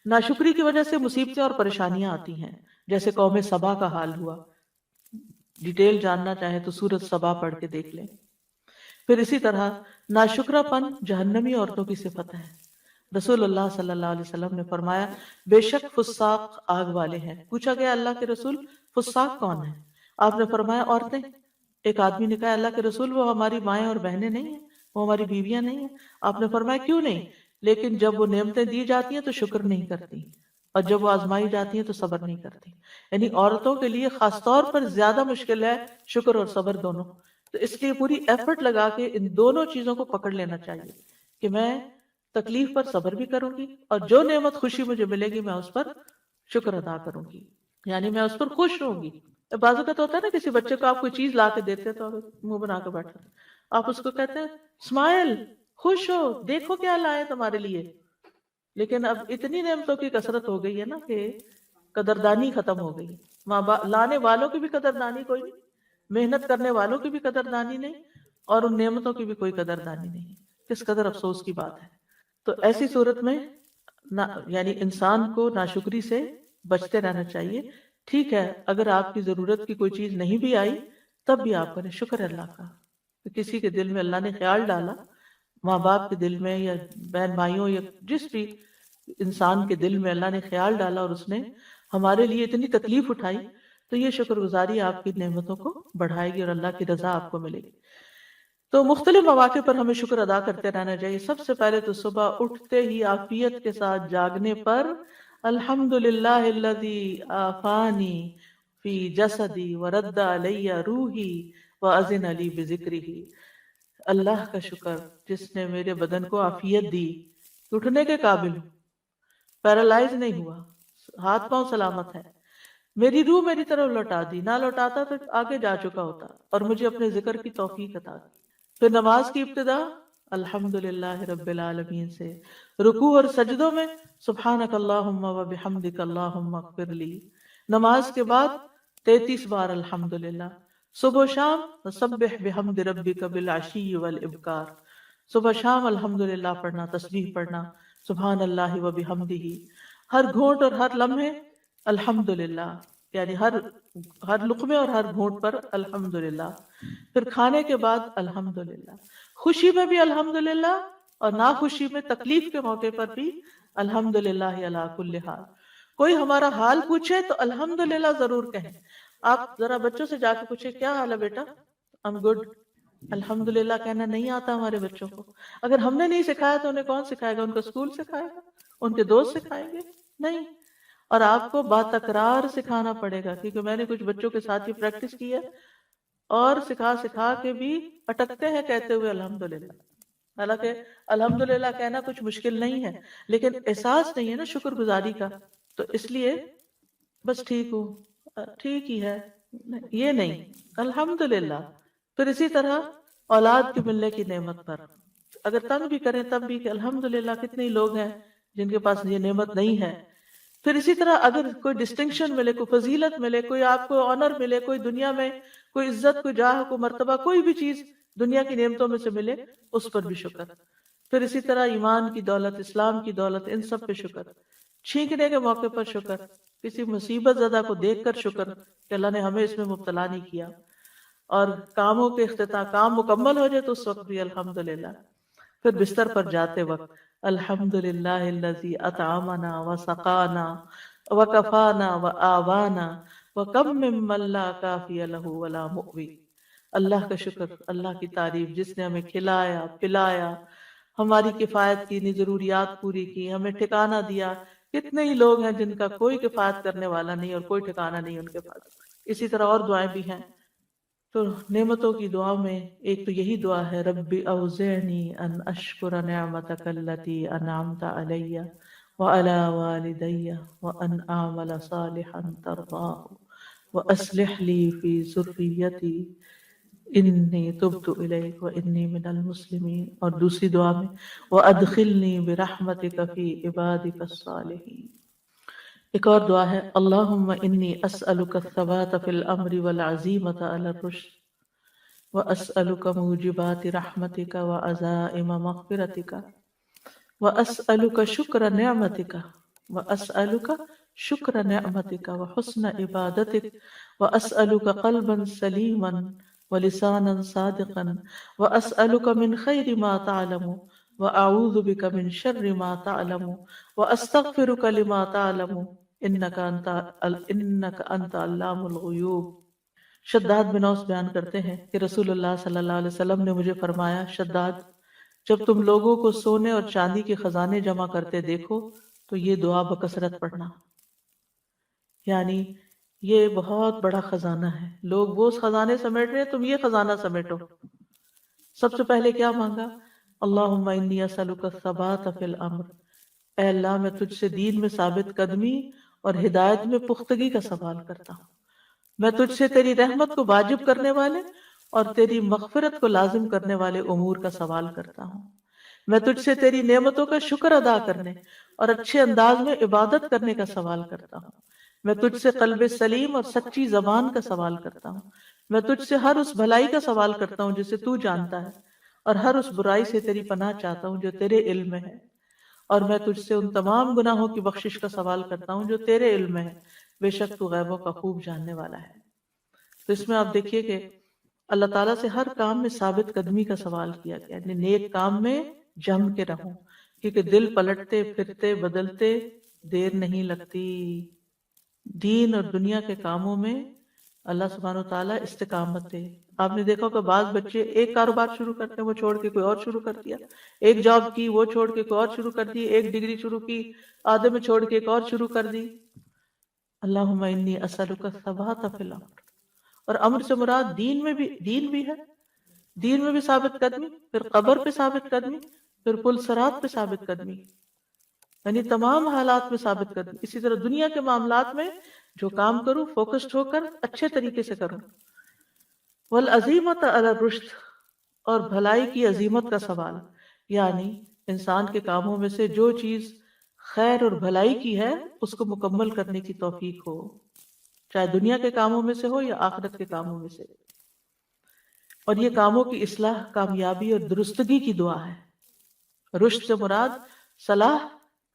ناشکری کی وجہ سے مصیبتیں اور پریشانیاں آتی ہیں، جیسے قوم سبا کا حال ہوا۔ ڈیٹیل جاننا چاہیں تو سورۃ سبا پڑھ کے دیکھ لیں۔ پھر اسی طرح ناشکرا پن جہنمی عورتوں کی صفت ہے۔ رسول اللہ صلی اللہ علیہ وسلم نے فرمایا بے شک فساق آگ والے ہیں۔ پوچھا گیا اللہ کے رسول فساق کون ہے؟ آپ نے فرمایا عورتیں۔ ایک آدمی نے کہا اللہ کے رسول وہ ہماری مائیں اور بہنیں نہیں ہیں، وہ ہماری بیویاں نہیں ہیں؟ آپ نے فرمایا کیوں نہیں؟ لیکن جب وہ نعمتیں دی جاتی ہیں تو شکر نہیں کرتی، اور جب وہ آزمائی جاتی ہیں تو صبر نہیں کرتی۔ یعنی عورتوں کے لیے خاص طور پر زیادہ مشکل ہے شکر اور صبر دونوں۔ تو اس لیے پوری ایفرٹ لگا کے ان دونوں چیزوں کو پکڑ لینا چاہیے کہ میں تکلیف پر صبر بھی کروں گی، اور جو نعمت خوشی مجھے ملے گی میں اس پر شکر ادا کروں گی، یعنی میں اس پر خوش ہوں گی۔ بعض اوقات ہوتا ہے نا کسی بچے کو آپ کوئی چیز لا کے دیتے تو منہ بنا کے بیٹھا، آپ اس کو کہتے ہیں اسمائل، خوش ہو، دیکھو کیا لائے تمہارے لیے۔ لیکن اب اتنی نعمتوں کی کثرت ہو گئی ہے نا کہ قدردانی ختم ہو گئی۔ لانے والوں کی بھی قدردانی کوئی نہیں، محنت کرنے والوں کی بھی قدردانی نہیں، اور ان نعمتوں کی بھی کوئی قدردانی نہیں۔ کس قدر افسوس کی بات ہے۔ تو ایسی صورت میں یعنی انسان کو ناشکری سے بچتے رہنا چاہیے۔ ٹھیک ہے اگر آپ کی ضرورت کی کوئی چیز نہیں بھی آئی تب بھی آپ کریں شکر اللہ کا۔ کسی کے دل میں اللہ نے خیال ڈالا، ماں باپ کے دل میں یا بہن بھائیوں یا جس بھی انسان کے دل میں اللہ نے خیال ڈالا اور اس نے ہمارے لیے اتنی تکلیف اٹھائی، تو یہ شکر گزاری آپ کی نعمتوں کو بڑھائے گی اور اللہ کی رضا آپ کو ملے گی۔ تو مختلف مواقع پر ہمیں شکر ادا کرتے رہنا چاہیے۔ سب سے پہلے تو صبح اٹھتے ہی عافیت کے ساتھ جاگنے پر الحمدللہ الذی آفانی فی جسدی ورد علی روحی واذن لی بذکرہ۔ اللہ کا شکر جس نے میرے بدن کو عافیت دی، اٹھنے کے قابل ہوں، پیرالائز نہیں ہوا، ہاتھ پاؤں سلامت ہے، میری روح میری طرف لوٹا دی، نہ لوٹاتا تو آگے جا چکا ہوتا، اور مجھے اپنے ذکر کی توفیق عطا دی۔ پھر نماز کی ابتدا الحمدللہ رب العالمین سے، رکوع اور سجدوں میں سبحانک اللہم و بحمدک اللہم اغفر لی، نماز کے بعد 33 بار الحمدللہ، صبح و شام سبح بحمد ربک بالعشی والابکار، صبح شام الحمدللہ پڑھنا، تسبیح پڑھنا، سبحان اللہ و بحمدہ، ہر گھونٹ اور ہر لمحے الحمدللہ، یعنی ہر لقمے اور ہر گھونٹ پر الحمدللہ، پھر کھانے کے بعد الحمدللہ، خوشی میں بھی الحمدللہ اور ناخوشی میں تکلیف کے موقع پر بھی الحمدللہ علی کل حال۔ کوئی ہمارا حال پوچھے تو الحمدللہ ضرور کہیں۔ آپ ذرا بچوں سے جا کے پوچھے کیا حال ہے بیٹا، I'm good، الحمدللہ کہنا نہیں آتا ہمارے بچوں کو۔ اگر ہم نے نہیں سکھایا تو انہیں کون سکھائے گا؟ ان کا اسکول سکھائے گا، ان کے دوست سکھائیں گے؟ نہیں۔ اور آپ کو باتکرار سکھانا پڑے گا، کیونکہ میں نے کچھ بچوں کے ساتھ یہ پریکٹس کی ہے اور سکھا کے بھی اٹکتے ہیں کہتے ہوئے الحمدللہ۔ حالانکہ الحمدللہ کہنا کچھ مشکل نہیں ہے، لیکن احساس نہیں ہے نا شکر گزاری کا، تو اس لیے بس ٹھیک ہوں، ٹھیک ہی ہے، یہ نہیں، الحمدللہ۔ پھر اسی طرح اولاد کے ملنے کی نعمت پر اگر تنگ بھی کریں تب بھی کہ الحمدللہ کتنے لوگ ہیں جن کے پاس یہ نعمت نہیں ہے۔ پھر اسی طرح اگر کوئی ڈسٹنکشن ملے، کوئی فضیلت ملے، کوئی آپ کو آنر ملے، کوئی دنیا میں کوئی عزت، کوئی جاہ، کوئی مرتبہ، کوئی بھی چیز دنیا کی نعمتوں میں سے ملے، اس پر بھی شکر۔ پھر اسی طرح ایمان کی دولت، اسلام کی دولت، ان سب پہ شکر۔ چھینکنے کے موقع پر شکر، کسی مصیبت زدہ کو دیکھ کر شکر کہ اللہ نے ہمیں اس میں مبتلا نہیں کیا، اور کاموں کے اختتام، کام مکمل ہو جائے تو اس وقت بھی الحمدللہ۔ پھر بستر پر جاتے وقت الحمدللہ الذی اطعمنا وسقانا وکفانا وآوانا وکم ممن لا کافی لہ ولا مؤوی. اللہ کا شکر، اللہ کی تعریف، جس نے ہمیں کھلایا پلایا، ہماری کفایت کی، ضروریات پوری کی، ہمیں ٹھکانہ دیا. کتنے ہی لوگ ہیں جن کا کوئی کفایت کرنے والا نہیں اور کوئی ٹھکانہ نہیں ان کے پاس. اسی طرح اور دعائیں بھی ہیں. تو نعمتوں کی دعا میں ایک تو یہی دعا ہے، رب اوزعنی ان اشکر نعمتک التی انعمت علی وعلی والدی وان اعمل صالحا ترضاه واصلح لی فی ذریتی انی تبت الیک وانی من المسلمین. اور دوسری دعا میں وادخلنی برحمتک فی عبادک الصالحین. ایک اور دعا ہے اللہم انی اسألک الثبات فی الامر والعزیمۃ علی الرشد واسألک موجبات رحمتک وعزائم مغفرتک واسألک شکر نعمتک واسألک شکر نعمتک وحسن عبادتک واسألک قلبا سلیما ولسانا صادقا واسألک من خیر ما تعلم واعوذ بک من شر ما تعلم واستغفرک لما تعلم انک انت علام الغیوب. شداد بن اوس بیان کرتے ہیں کہ رسول اللہ صلی اللہ علیہ وسلم نے مجھے فرمایا، شداد، جب تم لوگوں کو سونے اور چاندی کے خزانے جمع کرتے دیکھو تو یہ دعا بکثرت پڑھنا. یعنی یہ بہت بڑا خزانہ ہے، لوگ وہ خزانے سمیٹ رہے ہیں، تم یہ خزانہ سمیٹو. سب سے پہلے کیا مانگا؟ اللہم انی اسألک الثبات فی الامر، اے اللہ میں تجھ سے دین میں ثابت قدمی اور ہدایت میں پختگی کا سوال کرتا ہوں. میں تجھ سے تیری رحمت کو واجب کرنے والے اور تیری مغفرت کو لازم کرنے والے امور کا سوال کرتا ہوں. میں تجھ سے تیری نعمتوں کا شکر ادا کرنے اور اچھے انداز میں عبادت کرنے کا سوال کرتا ہوں. میں تجھ سے قلب سلیم اور سچی زبان کا سوال کرتا ہوں. میں تجھ سے ہر اس بھلائی کا سوال کرتا ہوں جسے تو جانتا ہے، اور ہر اس برائی سے تیری پناہ چاہتا ہوں جو تیرے علم میں ہے. اور میں تجھ سے ان تمام گناہوں کی بخشش کا سوال کرتا ہوں جو تیرے علم میں ہے، بے شک تو غیبوں کا خوب جاننے والا ہے. تو اس میں آپ دیکھیے کہ اللہ تعالیٰ سے ہر کام میں ثابت قدمی کا سوال کیا گیا، یعنی نیک کام میں جم کے رہوں، کیونکہ دل پلٹتے پھرتے بدلتے دیر نہیں لگتی. دین اور دنیا کے کاموں میں اللہ سبحانہ و تعالیٰ استقامت دے. آپ نے دیکھا کہ بعض بچے ایک کاروبار شروع کرتے ہیں، وہ چھوڑ کے کوئی اور شروع کر دیا، ایک جاب کی وہ چھوڑ کے کوئی اور شروع کر دی، ایک ڈگری شروع کی آدھے میں چھوڑ کے ایک اور شروع کر دی. اللہم انی اسألک الثبات فی الامر. اور امر سے مراد دین بھی ہے، دین میں بھی ثابت قدمی، پھر قبر پہ ثابت قدمی، پھر پل صراط پہ ثابت قدمی، یعنی تمام حالات میں ثابت قدمی. اسی طرح دنیا کے معاملات میں جو کام کروں فوکسڈ ہو کر اچھے طریقے سے کروں. والعزیمت علی الرشد، اور بھلائی کی عظیمت کا سوال، یعنی انسان کے کاموں میں سے جو چیز خیر اور بھلائی کی ہے اس کو مکمل کرنے کی توفیق ہو، چاہے دنیا کے کاموں میں سے ہو یا آخرت کے کاموں میں سے. اور یہ کاموں کی اصلاح، کامیابی اور درستگی کی دعا ہے. رشد سے مراد صلاح،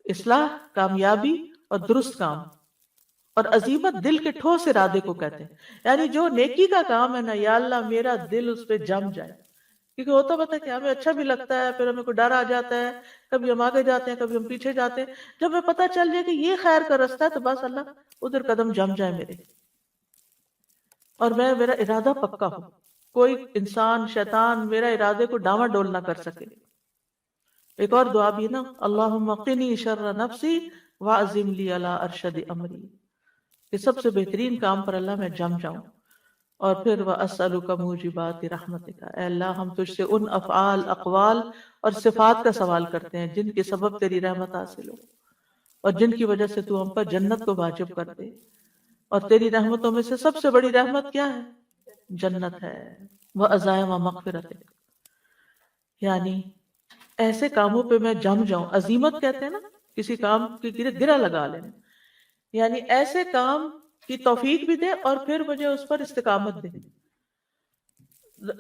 اصلاح، کامیابی اور درست کام. اور عزیمت دل کے ٹھوس ارادے کو کہتے ہیں، یعنی جو نیکی کا کام ہے نا، یا اللہ میرا دل اس پہ جم جائے. کیونکہ ہوتا پتہ ہے کہ ہمیں اچھا بھی لگتا ہے، پھر ہمیں کوئی ڈر آ جاتا ہے، کبھی ہم آگے جاتے ہیں کبھی ہم پیچھے جاتے ہیں. جب ہمیں پتہ چل جائے کہ یہ خیر کا رستہ ہے تو بس اللہ ادھر قدم جم جائے میرے، اور میرا ارادہ پکا ہو، کوئی انسان شیطان میرا ارادے کو ڈاواں ڈول نہ کر سکے. ایک اور دعا بھی نا، اللہم قنی شر نفسی واعزم لی علی ارشد امری، کہ سب سے بہترین کام پر اللہ میں جم جاؤں. اور پھر واسألک موجبات رحمتک، اے اللہ ہم تجھ سے ان افعال، اقوال اور صفات کا سوال کرتے ہیں جن کے سبب تیری رحمت حاصل ہو اور جن کی وجہ سے تو ہم پر جنت کو واجب کر دے. اور تیری رحمتوں میں سے سب سے بڑی رحمت کیا ہے؟ جنت ہے. وعزائم مغفرتک، یعنی ایسے کاموں پہ میں جم جاؤں. عزیمت کہتے ہیں نا کسی کام کی گرہ لگا لینا، یعنی ایسے کام کی توفیق بھی دے اور پھر مجھے اس پر استقامت دے.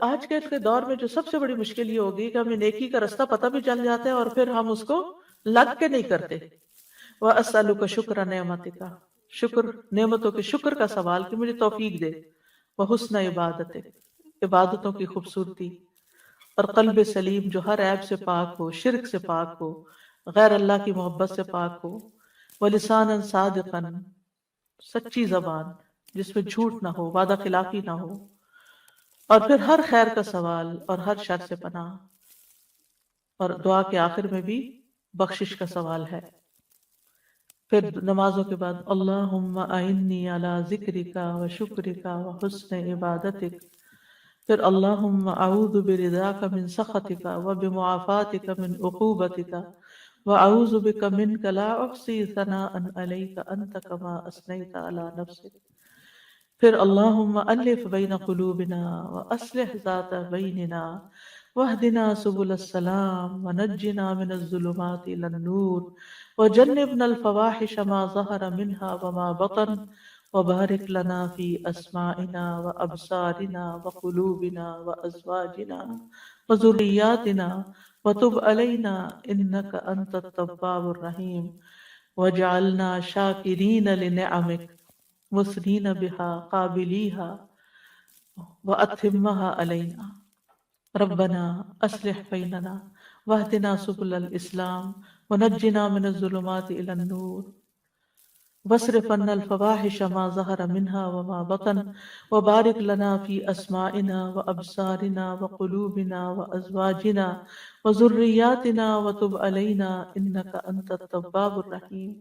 آج کے دور میں جو سب سے بڑی مشکل یہ ہوگی کہ ہمیں نیکی کا رستہ پتہ بھی چل جاتا ہے اور پھر ہم اس کو لگ کے نہیں کرتے. وَأَسْأَلُكَ شُكْرَ نِعْمَتِكَ، شکر نعمتوں کے شکر کا سوال کہ مجھے توفیق دے. وَحُسْنَ عبادتک، عبادتوں کی خوبصورتی. اور قلب سلیم جو ہر عیب سے پاک ہو، شرک سے پاک ہو، غیر اللہ کی محبت سے پاک ہو، ولسانا صادقا، سچی زبان جس میں جھوٹ نہ ہو، وعدہ خلافی نہ ہو، اور پھر ہر خیر کا سوال اور ہر شر سے پناہ، اور دعا کے آخر میں بھی بخشش کا سوال ہے۔ پھر نمازوں کے بعد اللہم اعنی علی ذکرک و شکرک و حسن عبادتک، پھر اللہم اعوذ برضاک من سخطک و بمعافاتک من عقوبتک و اعوذ بک منک لا احصی ثناء علیک انت کما اثنیت علی نفسک، پھر اللہم الف بین قلوبنا و اصلح ذات بیننا واہدنا سبل السلام ونجنا من الظلمات الى النور وجنبنا الفواحش ما ظہر منها وما بطن وبارک لنا فی اسماعنا وابصارنا وقلوبنا وازواجنا وذریاتنا وتب علینا انک انت التواب الرحیم وجعلنا شاکرین لنعمک مثنین بها قابلیها واتمها علینا ربنا اصلح بیننا واہدنا سبل الاسلام ونجنا من الظلمات الى النور واصرف عنا الفواحش ما ظهر منها وما بطن وبارك لنا في اسماعنا وابصارنا وقلوبنا وازواجنا وذرياتنا وتب علينا انك انت التواب الرحیم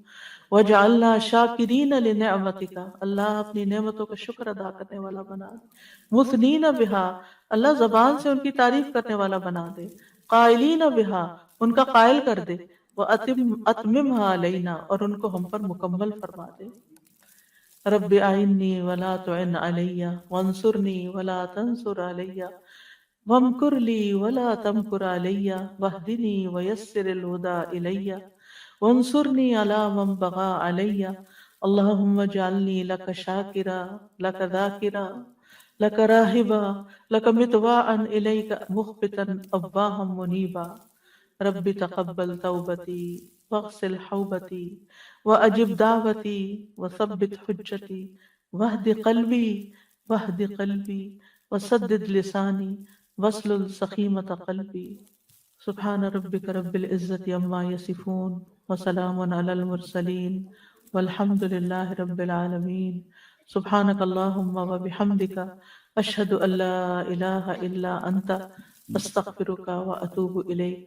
وجعلنا شاکرین لنعمتک، اللہ اپنی نعمتوں کا شکر ادا کرنے والا بنا دے، مثنین بہا، اللہ زبان سے ان کی تعریف کرنے والا بنا دے، قائلین بہا، ان کا قائل کر دے، وَأَتْمِمْهَا عَلَيْنَا، اور ان کو ہم پر مکمل فرما دے۔ رب اعنی ولا تعن علی وانصرنی ولا تنصر علی وامکر لی ولا تمکر علی واہدنی ویسر الہدى الی وانصرنی علی من بغى علی اللہم اجعلنی لک شاکرا لک ذاکرا لک راہبا لک متواعا الیک مخبتا اواہا منیبا رب تقبل توبتی واغسل حوبتی واجب دعوتی وثبت حجتی واہد قلبی وسدد لسانی واسلل سخیمۃ قلبی۔ سبحان ربک رب العزت عما یصفون وسلام علی المرسلین والحمد للہ رب العالمین۔ سبحانک اللہم وبحمدک اشہد ان لا الہ الا انت استغفرک واتوب الیک۔